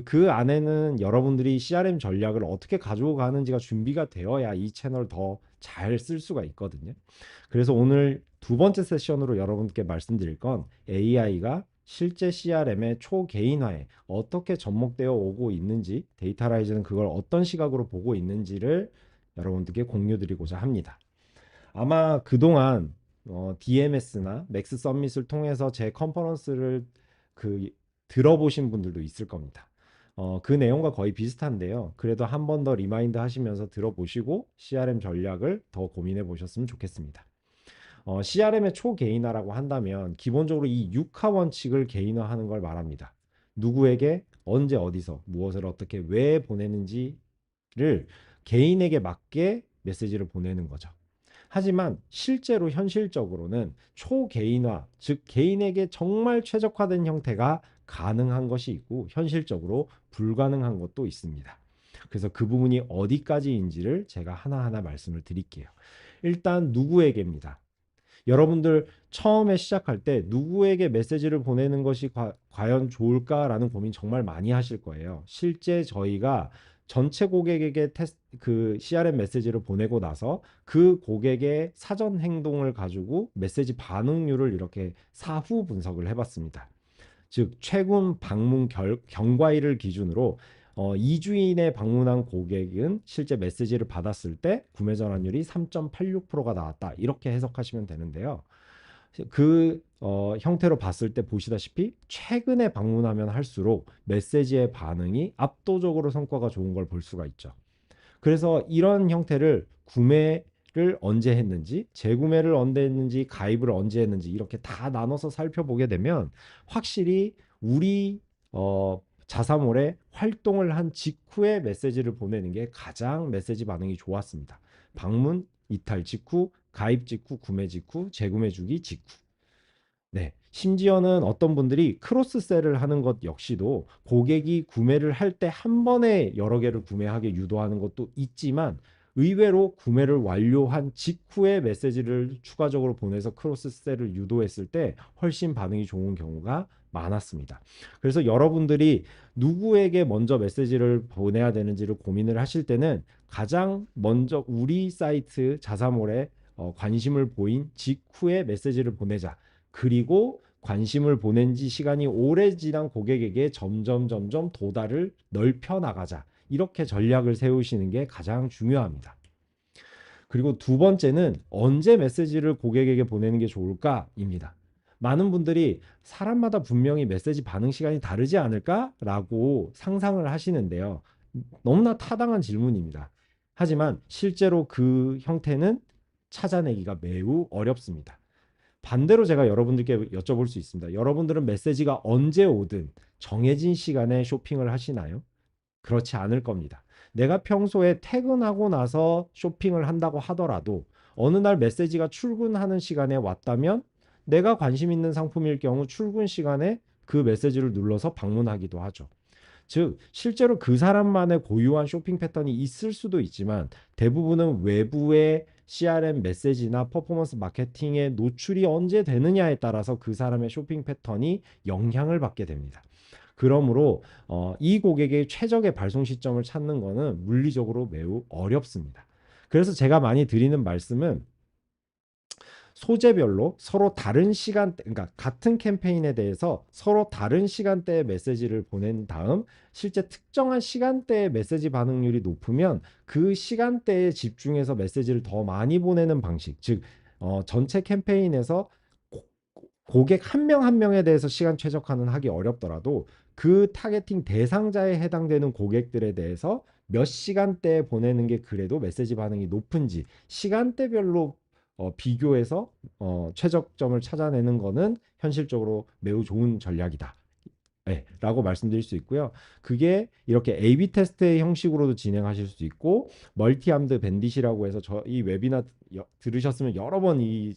그 안에는 여러분들이 CRM 전략을 어떻게 가지고 가는지가 준비가 되어야 이 채널 더 잘 쓸 수가 있거든요. 그래서 오늘 두 번째 세션으로 여러분께 말씀드릴 건 AI가 실제 CRM의 초개인화에 어떻게 접목되어 오고 있는지, 데이터라이즈는 그걸 어떤 시각으로 보고 있는지를 여러분들께 공유드리고자 합니다. 아마 그동안 DMS나 맥스 서밋을 통해서 제 컨퍼런스를 들어보신 분들도 있을 겁니다. 그 내용과 거의 비슷한데요. 그래도 한 번 더 리마인드 하시면서 들어보시고 CRM 전략을 더 고민해 보셨으면 좋겠습니다. CRM의 초개인화라고 한다면 기본적으로 이 6하 원칙을 개인화하는 걸 말합니다. 누구에게 언제 어디서 무엇을 어떻게 왜 보내는지를 개인에게 맞게 메시지를 보내는 거죠. 하지만 실제로 현실적으로는 초개인화, 즉 개인에게 정말 최적화된 형태가 가능한 것이 있고 현실적으로 불가능한 것도 있습니다. 그래서 그 부분이 어디까지인지를 제가 하나하나 말씀을 드릴게요. 일단 누구에게입니다. 여러분들 처음에 시작할 때 누구에게 메시지를 보내는 것이 과연 좋을까라는 고민 정말 많이 하실 거예요. 실제 저희가 전체 고객에게 그 CRM 메시지를 보내고 나서 그 고객의 사전 행동을 가지고 메시지 반응률을 이렇게 사후 분석을 해봤습니다. 즉 최근 방문 경과일을 기준으로 2주 이내 방문한 고객은 실제 메시지를 받았을 때 구매 전환율이 3.86%가 나왔다. 이렇게 해석하시면 되는데요. 그 형태로 봤을 때 보시다시피 최근에 방문하면 할수록 메시지의 반응이 압도적으로 성과가 좋은 걸 볼 수가 있죠. 그래서 이런 형태를 구매를 언제 했는지, 재구매를 언제 했는지, 가입을 언제 했는지 이렇게 다 나눠서 살펴보게 되면 확실히 우리 자사몰에 활동을 한 직후에 메시지를 보내는 게 가장 메시지 반응이 좋았습니다. 방문, 이탈 직후, 가입 직후, 구매 직후, 재구매 주기 직후. 네, 심지어는 어떤 분들이 크로스셀을 하는 것 역시도 고객이 구매를 할 때 한 번에 여러 개를 구매하게 유도하는 것도 있지만 의외로 구매를 완료한 직후에 메시지를 추가적으로 보내서 크로스셀을 유도했을 때 훨씬 반응이 좋은 경우가 많았습니다. 그래서 여러분들이 누구에게 먼저 메시지를 보내야 되는지를 고민을 하실 때는 가장 먼저 우리 사이트 자사몰에 관심을 보인 직후에 메시지를 보내자. 그리고 관심을 보낸 지 시간이 오래 지난 고객에게 점점 도달을 넓혀 나가자. 이렇게 전략을 세우시는 게 가장 중요합니다. 그리고 두 번째는 언제 메시지를 고객에게 보내는 게 좋을까입니다. 많은 분들이 사람마다 분명히 메시지 반응 시간이 다르지 않을까라고 상상을 하시는데요. 너무나 타당한 질문입니다. 하지만 실제로 그 형태는 찾아내기가 매우 어렵습니다. 반대로 제가 여러분들께 여쭤볼 수 있습니다. 여러분들은 메시지가 언제 오든 정해진 시간에 쇼핑을 하시나요? 그렇지 않을 겁니다. 내가 평소에 퇴근하고 나서 쇼핑을 한다고 하더라도 어느 날 메시지가 출근하는 시간에 왔다면 내가 관심 있는 상품일 경우 출근 시간에 그 메시지를 눌러서 방문하기도 하죠. 즉, 실제로 그 사람만의 고유한 쇼핑 패턴이 있을 수도 있지만 대부분은 외부의 CRM 메시지나 퍼포먼스 마케팅의 노출이 언제 되느냐에 따라서 그 사람의 쇼핑 패턴이 영향을 받게 됩니다. 그러므로 이 고객의 최적의 발송 시점을 찾는 것은 물리적으로 매우 어렵습니다. 그래서 제가 많이 드리는 말씀은 소재별로 서로 다른 시간대, 그러니까 같은 캠페인에 대해서 서로 다른 시간대에 메시지를 보낸 다음 실제 특정한 시간대에 메시지 반응률이 높으면 그 시간대에 집중해서 메시지를 더 많이 보내는 방식, 즉 전체 캠페인에서 고객 한 명 한 명에 대해서 시간 최적화는 하기 어렵더라도 그 타겟팅 대상자에 해당되는 고객들에 대해서 몇 시간대에 보내는 게 그래도 메시지 반응이 높은지 시간대별로 비교해서 최적점을 찾아내는 거는 현실적으로 매우 좋은 전략이다. 네, 라고 말씀드릴 수 있고요. 그게 이렇게 A/B 테스트의 형식으로도 진행하실 수 있고 멀티암드 밴딧이라고 해서 이 웨비나 들으셨으면 여러 번 이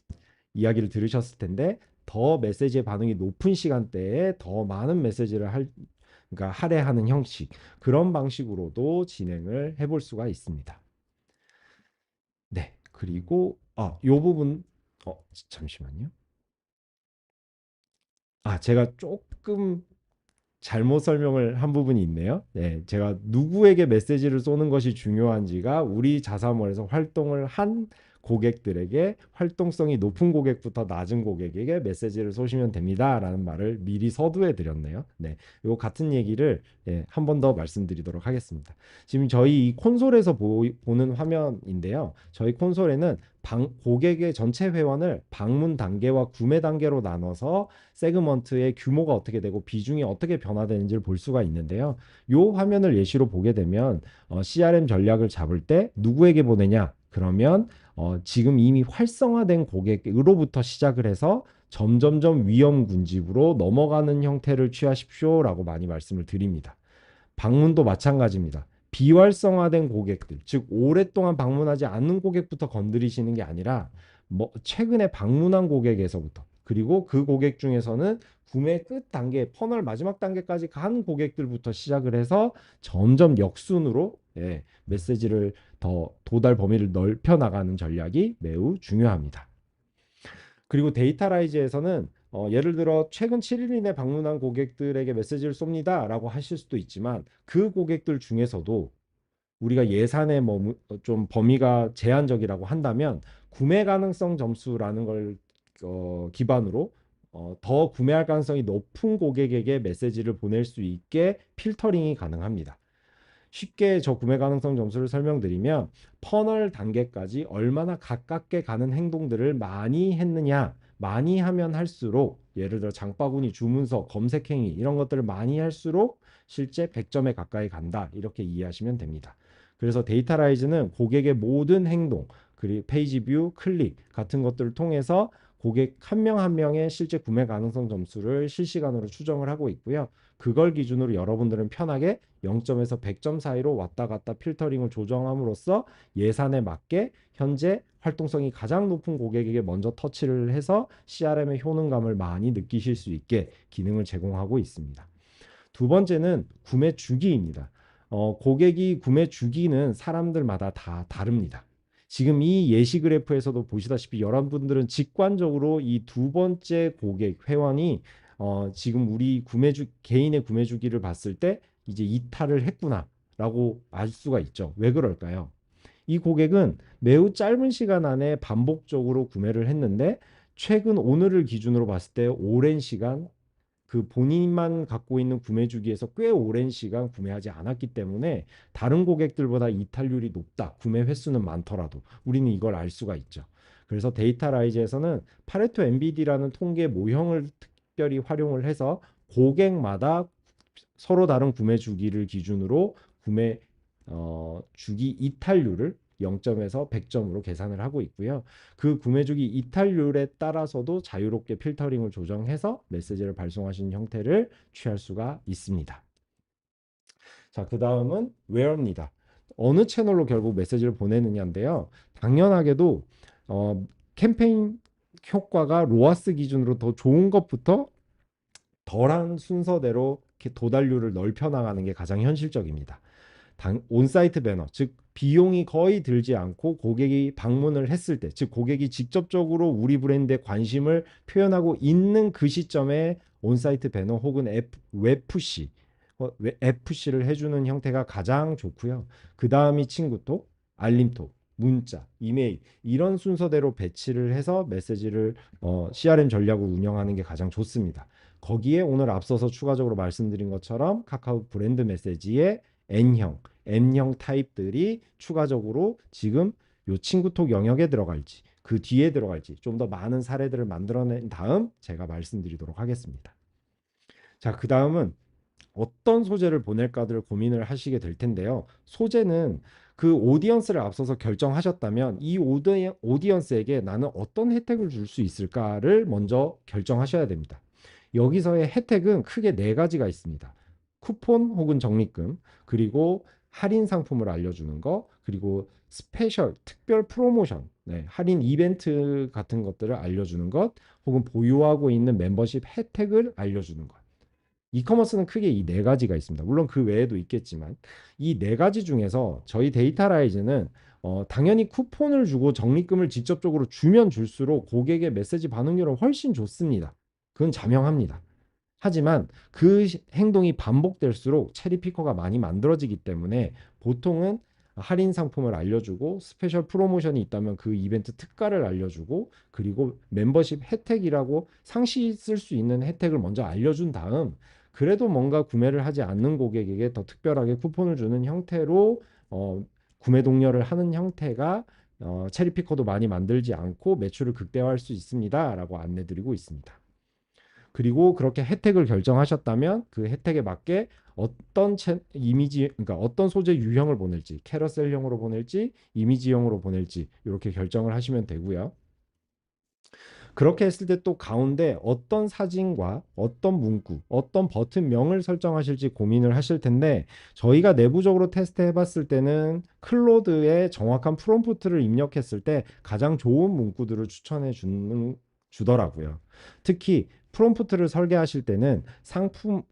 이야기를 들으셨을 텐데 더 메시지의 반응이 높은 시간대에 더 많은 메시지를 그러니까 할애하는 형식 그런 방식으로도 진행을 해볼 수가 있습니다. 네, 그리고 요 부분 잠시만요. 제가 조금 잘못 설명을 한 부분이 있네요. 네, 제가 누구에게 메시지를 쏘는 것이 중요한지가 우리 자사몰에서 활동을 한 고객들에게 활동성이 높은 고객부터 낮은 고객에게 메시지를 쏘시면 됩니다라는 말을 미리 서두에 드렸네요. 네, 요 같은 얘기를 한 번 더 말씀드리도록 하겠습니다. 지금 저희 이 콘솔에서 보는 화면인데요. 저희 콘솔에는 고객의 전체 회원을 방문 단계와 구매 단계로 나눠서 세그먼트의 규모가 어떻게 되고 비중이 어떻게 변화되는지를 볼 수가 있는데요. 이 화면을 예시로 보게 되면 CRM 전략을 잡을 때 누구에게 보내냐? 그러면 지금 이미 활성화된 고객으로부터 시작을 해서 점점점 위험 군집으로 넘어가는 형태를 취하십시오라고 많이 말씀을 드립니다. 방문도 마찬가지입니다. 비활성화된 고객들, 즉 오랫동안 방문하지 않는 고객부터 건드리시는 게 아니라 최근에 방문한 고객에서부터 그리고 그 고객 중에서는 구매 끝 단계, 퍼널 마지막 단계까지 간 고객들부터 시작을 해서 점점 역순으로 메시지를 더 도달 범위를 넓혀 나가는 전략이 매우 중요합니다. 그리고 데이터라이즈에서는 예를 들어 최근 7일 이내 방문한 고객들에게 메시지를 쏩니다 라고 하실 수도 있지만 그 고객들 중에서도 우리가 예산의 좀 범위가 제한적이라고 한다면 구매 가능성 점수라는 걸 기반으로 더 구매할 가능성이 높은 고객에게 메시지를 보낼 수 있게 필터링이 가능합니다. 쉽게 저 구매 가능성 점수를 설명드리면 퍼널 단계까지 얼마나 가깝게 가는 행동들을 많이 했느냐, 많이 하면 할수록 예를 들어 장바구니, 주문서, 검색행위 이런 것들을 많이 할수록 실제 100점에 가까이 간다 이렇게 이해하시면 됩니다. 그래서 데이터라이즈는 고객의 모든 행동, 그리고 페이지 뷰, 클릭 같은 것들을 통해서 고객 한 명 한 명의 실제 구매 가능성 점수를 실시간으로 추정을 하고 있고요. 그걸 기준으로 여러분들은 편하게 0점에서 100점 사이로 왔다 갔다 필터링을 조정함으로써 예산에 맞게 현재 활동성이 가장 높은 고객에게 먼저 터치를 해서 CRM의 효능감을 많이 느끼실 수 있게 기능을 제공하고 있습니다. 두 번째는 구매 주기입니다. 고객이 구매 주기는 사람들마다 다 다릅니다. 지금 이 예시 그래프에서도 보시다시피 여러분들은 직관적으로 이 두 번째 고객 회원이 지금 우리 개인의 구매 주기를 봤을 때 이제 이탈을 했구나라고 알 수가 있죠. 왜 그럴까요? 이 고객은 매우 짧은 시간 안에 반복적으로 구매를 했는데 최근 오늘을 기준으로 봤을 때 오랜 시간 그 본인만 갖고 있는 구매 주기에서 꽤 오랜 시간 구매하지 않았기 때문에 다른 고객들보다 이탈률이 높다. 구매 횟수는 많더라도 우리는 이걸 알 수가 있죠. 그래서 데이터라이즈에서는 파레토 MBD라는 통계 모형을 특별히 활용을 해서 고객마다 서로 다른 구매 주기를 기준으로 구매 주기 이탈률을 0점에서 100점으로 계산을 하고 있고요. 그 구매 주기 이탈률에 따라서도 자유롭게 필터링을 조정해서 메시지를 발송하시는 형태를 취할 수가 있습니다. 자, 그 다음은 where입니다. 어느 채널로 결국 메시지를 보내느냐인데요. 당연하게도 캠페인 효과가 로아스 기준으로 더 좋은 것부터 덜한 순서대로 이렇게 도달률을 넓혀 나가는 게 가장 현실적입니다. 온사이트 배너, 즉 비용이 거의 들지 않고 고객이 방문을 했을 때, 즉 고객이 직접적으로 우리 브랜드에 관심을 표현하고 있는 그 시점에 온사이트 배너 혹은 웹 푸시, 앱 푸시를 해주는 형태가 가장 좋고요. 그 다음이 친구톡, 알림톡, 문자, 이메일 이런 순서대로 배치를 해서 메시지를 CRM 전략을 운영하는 게 가장 좋습니다. 거기에 오늘 앞서서 추가적으로 말씀드린 것처럼 카카오 브랜드 메시지의 N형, M형 타입들이 추가적으로 지금 요 친구톡 영역에 들어갈지 그 뒤에 들어갈지 좀 더 많은 사례들을 만들어낸 다음 제가 말씀드리도록 하겠습니다. 자, 그 다음은 어떤 소재를 보낼까를 고민을 하시게 될 텐데요. 소재는 그 오디언스를 앞서서 결정하셨다면 이 오디언스에게 나는 어떤 혜택을 줄 수 있을까를 먼저 결정하셔야 됩니다. 여기서의 혜택은 크게 네 가지가 있습니다. 쿠폰 혹은 적립금, 그리고 할인 상품을 알려주는 거, 그리고 스페셜, 특별 프로모션, 할인 이벤트 같은 것들을 알려주는 것, 혹은 보유하고 있는 멤버십 혜택을 알려주는 것. 이커머스는 크게 이 네 가지가 있습니다. 물론 그 외에도 있겠지만 이 네 가지 중에서 저희 데이터라이즈는 당연히 쿠폰을 주고 적립금을 직접적으로 주면 줄수록 고객의 메시지 반응률은 훨씬 좋습니다. 그건 자명합니다. 하지만 그 행동이 반복될수록 체리피커가 많이 만들어지기 때문에 보통은 할인 상품을 알려주고 스페셜 프로모션이 있다면 그 이벤트 특가를 알려주고 그리고 멤버십 혜택이라고 상시 쓸 수 있는 혜택을 먼저 알려준 다음 그래도 뭔가 구매를 하지 않는 고객에게 더 특별하게 쿠폰을 주는 형태로 구매 독려를 하는 형태가 체리피커도 많이 만들지 않고 매출을 극대화할 수 있습니다 라고 안내드리고 있습니다. 그리고 그렇게 혜택을 결정하셨다면 그 혜택에 맞게 어떤 이미지, 그러니까 어떤 소재 유형을 보낼지, 캐러셀형으로 보낼지, 이미지형으로 보낼지 이렇게 결정을 하시면 되고요. 그렇게 했을 때 또 가운데 어떤 사진과 어떤 문구, 어떤 버튼명을 설정하실지 고민을 하실 텐데 저희가 내부적으로 테스트해 봤을 때는 클로드에 정확한 프롬프트를 입력했을 때 가장 좋은 문구들을 추천해 주더라고요. 특히 프롬프트를 설계하실 때는 상품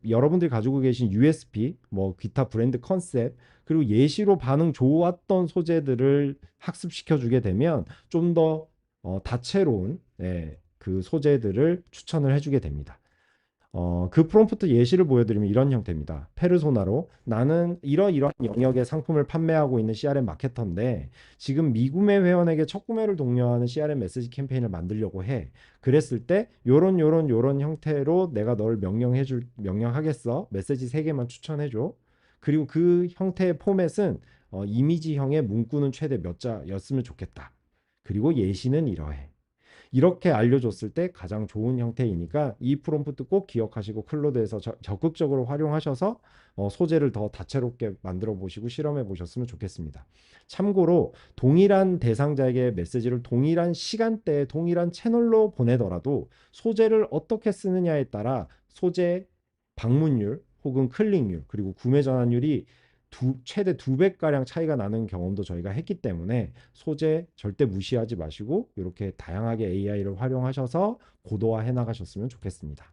여러분들이 가지고 계신 USP, 뭐 기타 브랜드 컨셉, 그리고 예시로 반응 좋았던 소재들을 학습시켜 주게 되면 좀더 다채로운 그 소재들을 추천을 해주게 됩니다. 그 프롬프트 예시를 보여드리면 이런 형태입니다. 페르소나로 나는 이러이러한 영역의 상품을 판매하고 있는 CRM 마케터인데 지금 미구매 회원에게 첫 구매를 독려하는 CRM 메시지 캠페인을 만들려고 해. 그랬을 때 요런 형태로 내가 널 명령하겠어. 메시지 3개만 추천해줘. 그리고 그 형태의 포맷은 이미지형의 문구는 최대 몇 자였으면 좋겠다. 그리고 예시는 이러해. 이렇게 알려줬을 때 가장 좋은 형태이니까 이 프롬프트 꼭 기억하시고 클로드에서 적극적으로 활용하셔서 소재를 더 다채롭게 만들어 보시고 실험해 보셨으면 좋겠습니다. 참고로 동일한 대상자에게 메시지를 동일한 시간대에 동일한 채널로 보내더라도 소재를 어떻게 쓰느냐에 따라 소재 방문율 혹은 클릭률 그리고 구매 전환율이 최대 2배가량 차이가 나는 경험도 저희가 했기 때문에 소재 절대 무시하지 마시고 이렇게 다양하게 AI를 활용하셔서 고도화해 나가셨으면 좋겠습니다.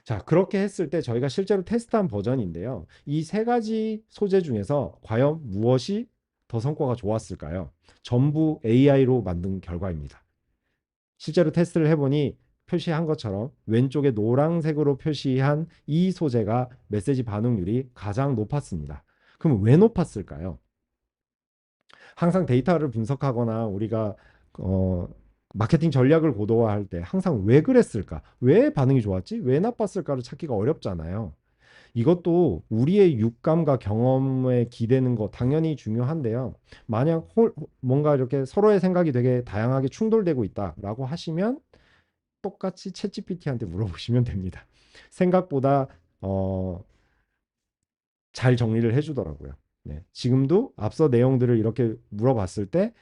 자, 그렇게 했을 때 저희가 실제로 테스트한 버전인데요. 이 세 가지 소재 중에서 과연 무엇이 더 성과가 좋았을까요? 전부 AI로 만든 결과입니다. 실제로 테스트를 해보니 표시한 것처럼 왼쪽에 노란색으로 표시한 이 소재가 메시지 반응률이 가장 높았습니다. 그럼 왜 높았을까요? 항상 데이터를 분석하거나 우리가 마케팅 전략을 고도화할 때 항상 왜 그랬을까? 왜 반응이 좋았지? 왜 나빴을까를 찾기가 어렵잖아요. 이것도 우리의 육감과 경험에 기대는 거 당연히 중요한데요. 만약 뭔가 이렇게 서로의 생각이 되게 다양하게 충돌되고 있다라고 하시면 똑같이 챗GPT한테 물어보시면 됩니다. 생각보다 잘 정리를 해주더라고요. 네, 지금도 앞서 내용들을 이렇게 물어봤을 때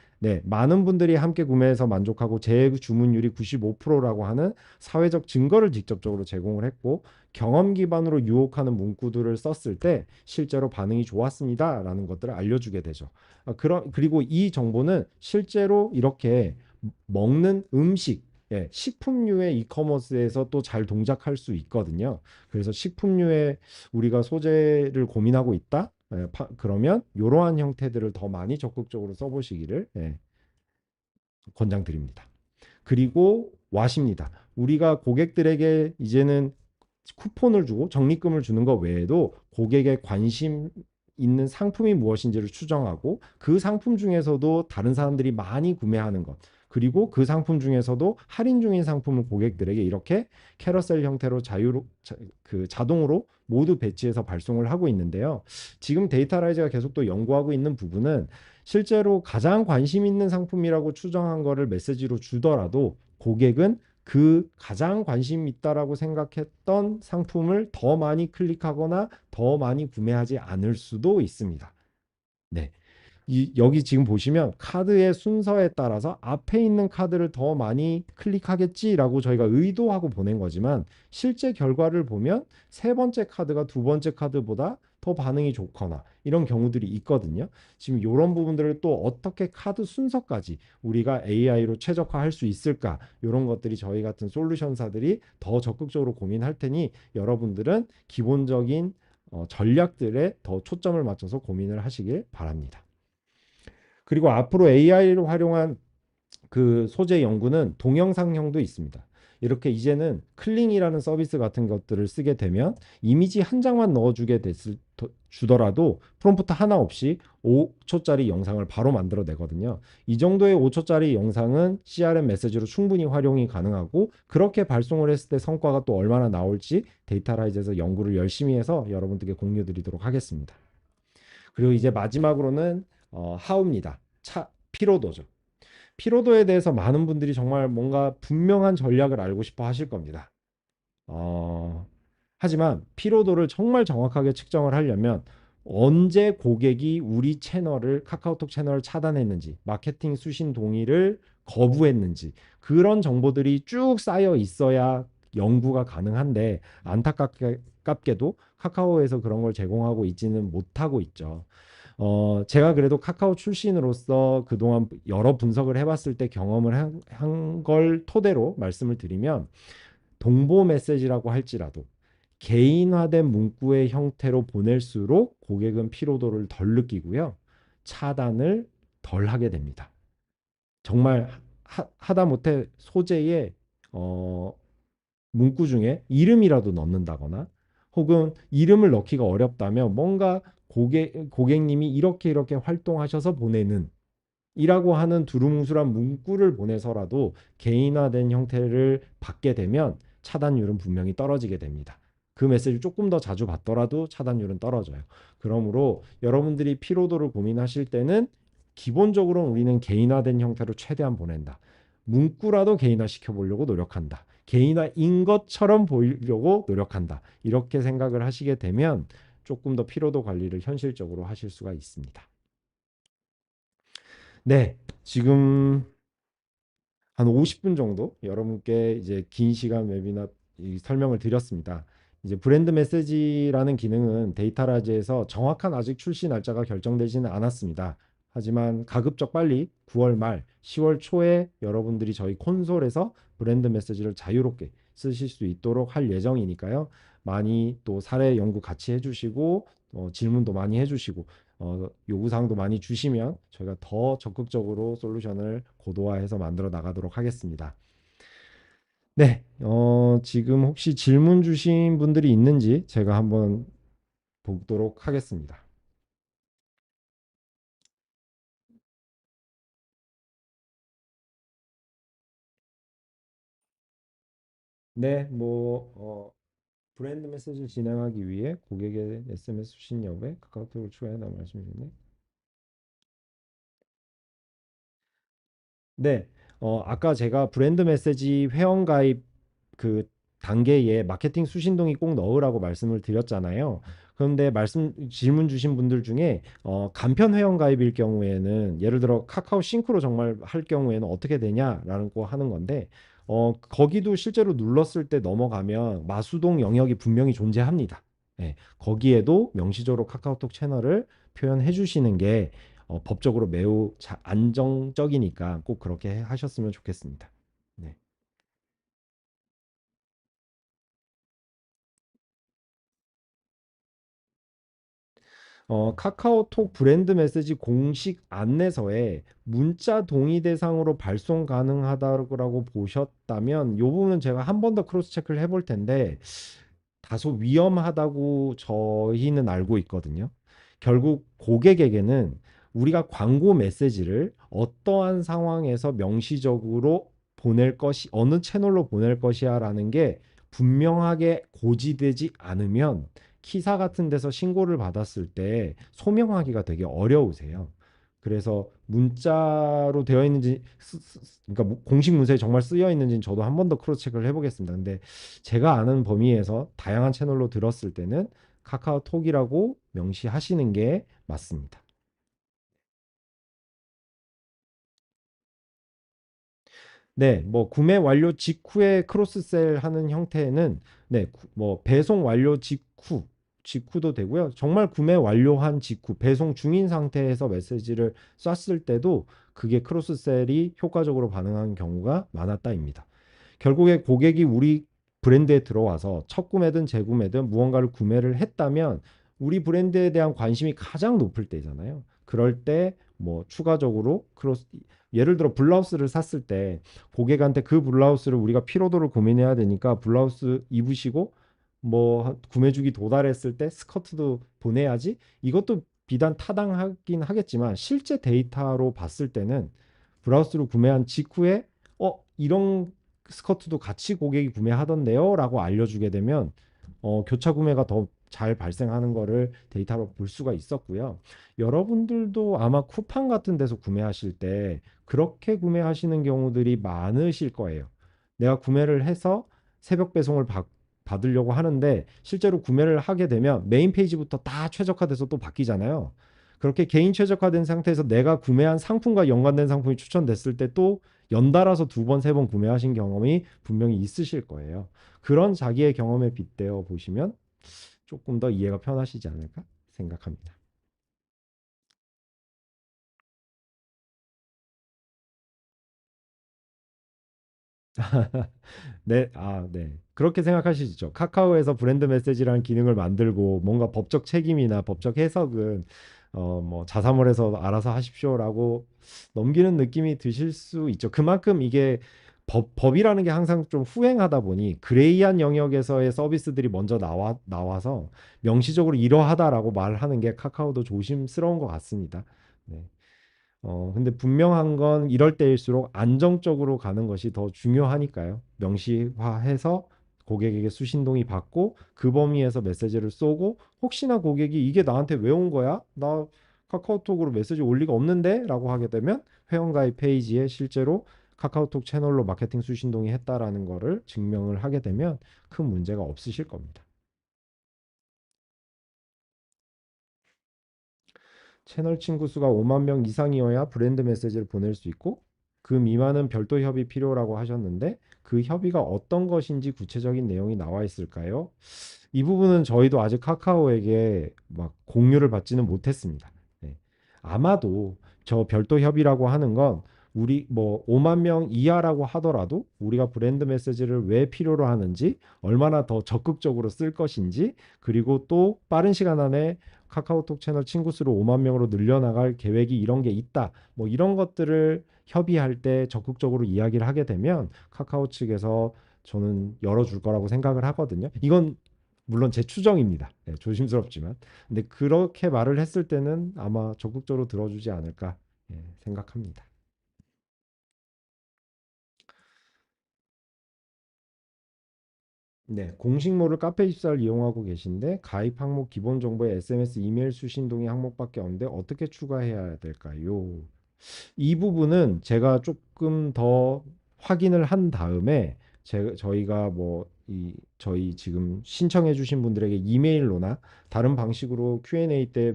많은 분들이 함께 구매해서 만족하고 재주문율이 95%라고 하는 사회적 증거를 직접적으로 제공을 했고 경험 기반으로 유혹하는 문구들을 썼을 때 실제로 반응이 좋았습니다라는 것들을 알려주게 되죠. 그리고 이 정보는 실제로 이렇게 먹는 음식, 예, 식품류의 이커머스에서 또 잘 동작할 수 있거든요. 그래서 식품류에 우리가 소재를 고민하고 있다? 예, 그러면 이러한 형태들을 더 많이 적극적으로 써보시기를 권장드립니다. 그리고 왓입니다. 우리가 고객들에게 이제는 쿠폰을 주고 적립금을 주는 것 외에도 고객의 관심 있는 상품이 무엇인지를 추정하고 그 상품 중에서도 다른 사람들이 많이 구매하는 것, 그리고 그 상품 중에서도 할인 중인 상품을 고객들에게 이렇게 캐러셀 형태로 자동으로 모두 배치해서 발송을 하고 있는데요. 지금 데이터라이즈가 계속 또 연구하고 있는 부분은 실제로 가장 관심 있는 상품이라고 추정한 거를 메시지로 주더라도 고객은 그 가장 관심 있다라고 생각했던 상품을 더 많이 클릭하거나 더 많이 구매하지 않을 수도 있습니다. 네. 여기 지금 보시면 카드의 순서에 따라서 앞에 있는 카드를 더 많이 클릭하겠지라고 저희가 의도하고 보낸 거지만 실제 결과를 보면 세 번째 카드가 두 번째 카드보다 더 반응이 좋거나 이런 경우들이 있거든요. 지금 이런 부분들을 또 어떻게 카드 순서까지 우리가 AI로 최적화할 수 있을까, 이런 것들이 저희 같은 솔루션사들이 더 적극적으로 고민할 테니 여러분들은 기본적인 전략들에 더 초점을 맞춰서 고민을 하시길 바랍니다. 그리고 앞으로 AI를 활용한 그 소재 연구는 동영상형도 있습니다. 이렇게 이제는 클링이라는 서비스 같은 것들을 쓰게 되면 이미지 한 장만 넣어주게 주더라도 프롬프트 하나 없이 5초짜리 영상을 바로 만들어내거든요. 이 정도의 5초짜리 영상은 CRM 메시지로 충분히 활용이 가능하고 그렇게 발송을 했을 때 성과가 또 얼마나 나올지 데이터라이즈에서 연구를 열심히 해서 여러분들께 공유 드리도록 하겠습니다. 그리고 이제 마지막으로는 하우입니다. 피로도죠. 피로도에 대해서 많은 분들이 정말 뭔가 분명한 전략을 알고 싶어 하실 겁니다. 하지만 피로도를 정말 정확하게 측정을 하려면 언제 고객이 우리 채널을, 카카오톡 채널을 차단했는지, 마케팅 수신 동의를 거부했는지, 그런 정보들이 쭉 쌓여 있어야 연구가 가능한데 안타깝게도 카카오에서 그런 걸 제공하고 있지는 못하고 있죠. 제가 그래도 카카오 출신으로서 그동안 여러 분석을 해봤을 때 경험을 한 걸 토대로 말씀을 드리면 동보 메시지라고 할지라도 개인화된 문구의 형태로 보낼수록 고객은 피로도를 덜 느끼고요. 차단을 덜 하게 됩니다. 정말 하다못해 소재에 문구 중에 이름이라도 넣는다거나 혹은 이름을 넣기가 어렵다면 뭔가 고객님이 이렇게 활동하셔서 보내는 이라고 하는 두루뭉술한 문구를 보내서라도 개인화된 형태를 받게 되면 차단율은 분명히 떨어지게 됩니다. 그 메시지를 조금 더 자주 받더라도 차단율은 떨어져요. 그러므로 여러분들이 피로도를 고민하실 때는 기본적으로 우리는 개인화된 형태로 최대한 보낸다. 문구라도 개인화 시켜보려고 노력한다. 개인화인 것처럼 보이려고 노력한다. 이렇게 생각을 하시게 되면 조금 더 피로도 관리를 현실적으로 하실 수가 있습니다. 네, 지금 한 50분 정도 여러분께 이제 긴 시간 웨비나 설명을 드렸습니다. 이제 브랜드 메시지라는 기능은 데이터라지에서 정확한 아직 출시 날짜가 결정되지는 않았습니다. 하지만 가급적 빨리 9월 말, 10월 초에 여러분들이 저희 콘솔에서 브랜드 메시지를 자유롭게 쓰실 수 있도록 할 예정이니까요. 많이 또 사례 연구 같이 해주시고 질문도 많이 해주시고 요구사항도 많이 주시면 저희가 더 적극적으로 솔루션을 고도화해서 만들어 나가도록 하겠습니다. 네, 지금 혹시 질문 주신 분들이 있는지 제가 한번 보도록 하겠습니다. 네, 브랜드 메시지를 진행하기 위해 고객의 SMS 수신 여부에 카카오톡을 추가해달라고 말씀 주셨네. 네, 아까 제가 브랜드 메시지 회원 가입 그 단계에 마케팅 수신동이 꼭 넣으라고 말씀을 드렸잖아요. 그런데 질문 주신 분들 중에 간편 회원 가입일 경우에는 예를 들어 카카오 싱크로 정말 할 경우에는 어떻게 되냐라는 거 하는 건데 거기도 실제로 눌렀을 때 넘어가면 마수동 영역이 분명히 존재합니다. 예, 거기에도 명시적으로 카카오톡 채널을 표현해 주시는 게 법적으로 매우 안정적이니까 꼭 그렇게 하셨으면 좋겠습니다. 네. 카카오톡 브랜드 메시지 공식 안내서에 문자 동의 대상으로 발송 가능하다고 보셨다면 이 부분은 제가 한 번 더 크로스 체크를 해볼 텐데 다소 위험하다고 저희는 알고 있거든요. 결국 고객에게는 우리가 광고 메시지를 어떠한 상황에서 명시적으로 보낼 것이 어느 채널로 보낼 것이야라는 게 분명하게 고지되지 않으면 키사 같은 데서 신고를 받았을 때 소명하기가 되게 어려우세요. 그래서 문자로 되어 있는지 그러니까 공식 문서에 정말 쓰여 있는지는 저도 한 번 더 크로스 체크를 해보겠습니다. 근데 제가 아는 범위에서 다양한 채널로 들었을 때는 카카오톡이라고 명시하시는 게 맞습니다. 네, 뭐 구매 완료 직후에 크로스셀 하는 형태는 네, 뭐 배송 완료 직후도 되고요. 정말 구매 완료한 직후, 배송 중인 상태에서 메시지를 쐈을 때도 그게 크로스셀이 효과적으로 반응한 경우가 많았다입니다. 결국에 고객이 우리 브랜드에 들어와서 첫 구매든 재구매든 무언가를 구매를 했다면 우리 브랜드에 대한 관심이 가장 높을 때잖아요. 그럴 때 뭐 추가적으로 예를 들어 블라우스를 샀을 때 고객한테 그 블라우스를 우리가 피로도를 고민해야 되니까 블라우스 입으시고 뭐 구매 주기 도달했을 때 스커트도 보내야지. 이것도 비단 타당하긴 하겠지만 실제 데이터로 봤을 때는 블라우스를 구매한 직후에 이런 스커트도 같이 고객이 구매하던데요 라고 알려주게 되면 교차 구매가 더 잘 발생하는 거를 데이터로 볼 수가 있었고요. 여러분들도 아마 쿠팡 같은 데서 구매하실 때 그렇게 구매하시는 경우들이 많으실 거예요. 내가 구매를 해서 새벽 배송을 받으려고 하는데 실제로 구매를 하게 되면 메인 페이지부터 다 최적화돼서 또 바뀌잖아요. 그렇게 개인 최적화된 상태에서 내가 구매한 상품과 연관된 상품이 추천됐을 때 또 연달아서 두 번, 세 번 구매하신 경험이 분명히 있으실 거예요. 그런 자기의 경험에 빗대어 보시면 조금 더 이해가 편하시지 않을까 생각합니다. 네, 네. 그렇게 생각하시죠. 카카오에서 브랜드 메시지라는 기능을 만들고 뭔가 법적 책임이나 법적 해석은 뭐 자사몰에서 알아서 하십시오라고 넘기는 느낌이 드실 수 있죠. 그만큼 이게 법이라는 게 항상 좀 후행하다 보니 그레이한 영역에서의 서비스들이 먼저 나와서 명시적으로 이러하다라고 말하는 게 카카오도 조심스러운 것 같습니다. 네. 근데 분명한 건 이럴 때일수록 안정적으로 가는 것이 더 중요하니까요. 명시화해서 고객에게 수신동의 받고 그 범위에서 메시지를 쏘고 혹시나 고객이 이게 나한테 왜 온 거야? 나 카카오톡으로 메시지 올 리가 없는데? 라고 하게 되면 회원가입 페이지에 실제로 카카오톡 채널로 마케팅 수신동의 했다라는 거를 증명을 하게 되면 큰 문제가 없으실 겁니다. 채널 친구 수가 5만 명 이상이어야 브랜드 메시지를 보낼 수 있고 그 미만은 별도 협의 필요라고 하셨는데 그 협의가 어떤 것인지 구체적인 내용이 나와 있을까요? 이 부분은 저희도 아직 카카오에게 막 공유를 받지는 못했습니다. 네. 아마도 저 별도 협의라고 하는 건 우리 뭐 5만 명 이하라고 하더라도 우리가 브랜드 메시지를 왜 필요로 하는지 얼마나 더 적극적으로 쓸 것인지 그리고 또 빠른 시간 안에 카카오톡 채널 친구 수를 5만 명으로 늘려나갈 계획이 이런 게 있다. 뭐 이런 것들을 협의할 때 적극적으로 이야기를 하게 되면 카카오 측에서 저는 열어줄 거라고 생각을 하거든요. 이건 물론 제 추정입니다. 네, 조심스럽지만. 근데 그렇게 말을 했을 때는 아마 적극적으로 들어주지 않을까 생각합니다. 네, 공식모를 카페24를 이용하고 계신데 가입 항목 기본 정보에 SMS, 이메일 수신 동의 항목밖에 없는데 어떻게 추가해야 될까요? 이 부분은 제가 조금 더 확인을 한 다음에 저희가 뭐 저희 지금 신청해 주신 분들에게 이메일로나 다른 방식으로 Q&A 때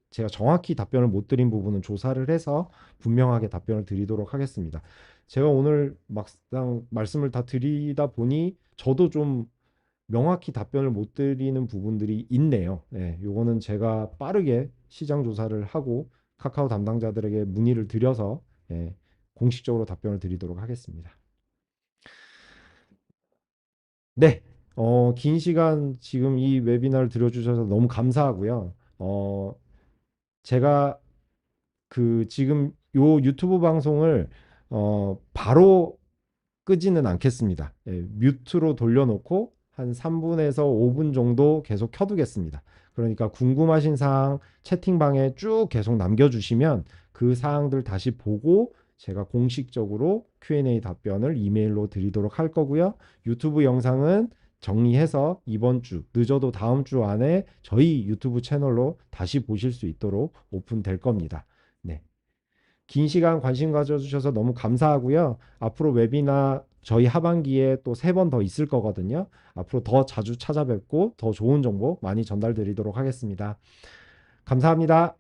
제가 정확히 답변을 못 드린 부분은 조사를 해서 분명하게 답변을 드리도록 하겠습니다. 제가 오늘 막상 말씀을 다 드리다 보니 저도 좀 명확히 답변을 못 드리는 부분들이 있네요. 네, 요거는 제가 빠르게 시장 조사를 하고 카카오 담당자들에게 문의를 드려서 공식적으로 답변을 드리도록 하겠습니다. 네, 긴 시간 지금 이 웨비나를 들어주셔서 너무 감사하고요. 제가 지금 요 유튜브 방송을 바로 끄지는 않겠습니다. 뮤트로 돌려놓고 한 3분에서 5분 정도 계속 켜두겠습니다. 그러니까 궁금하신 사항 채팅방에 쭉 계속 남겨주시면 그 사항들 다시 보고 제가 공식적으로 Q&A 답변을 이메일로 드리도록 할 거고요. 유튜브 영상은 정리해서 이번 주, 늦어도 다음 주 안에 저희 유튜브 채널로 다시 보실 수 있도록 오픈될 겁니다. 네. 긴 시간 관심 가져주셔서 너무 감사하고요. 앞으로 웨비나 저희 하반기에 또 3번 더 있을 거거든요. 앞으로 더 자주 찾아뵙고 더 좋은 정보 많이 전달드리도록 하겠습니다. 감사합니다.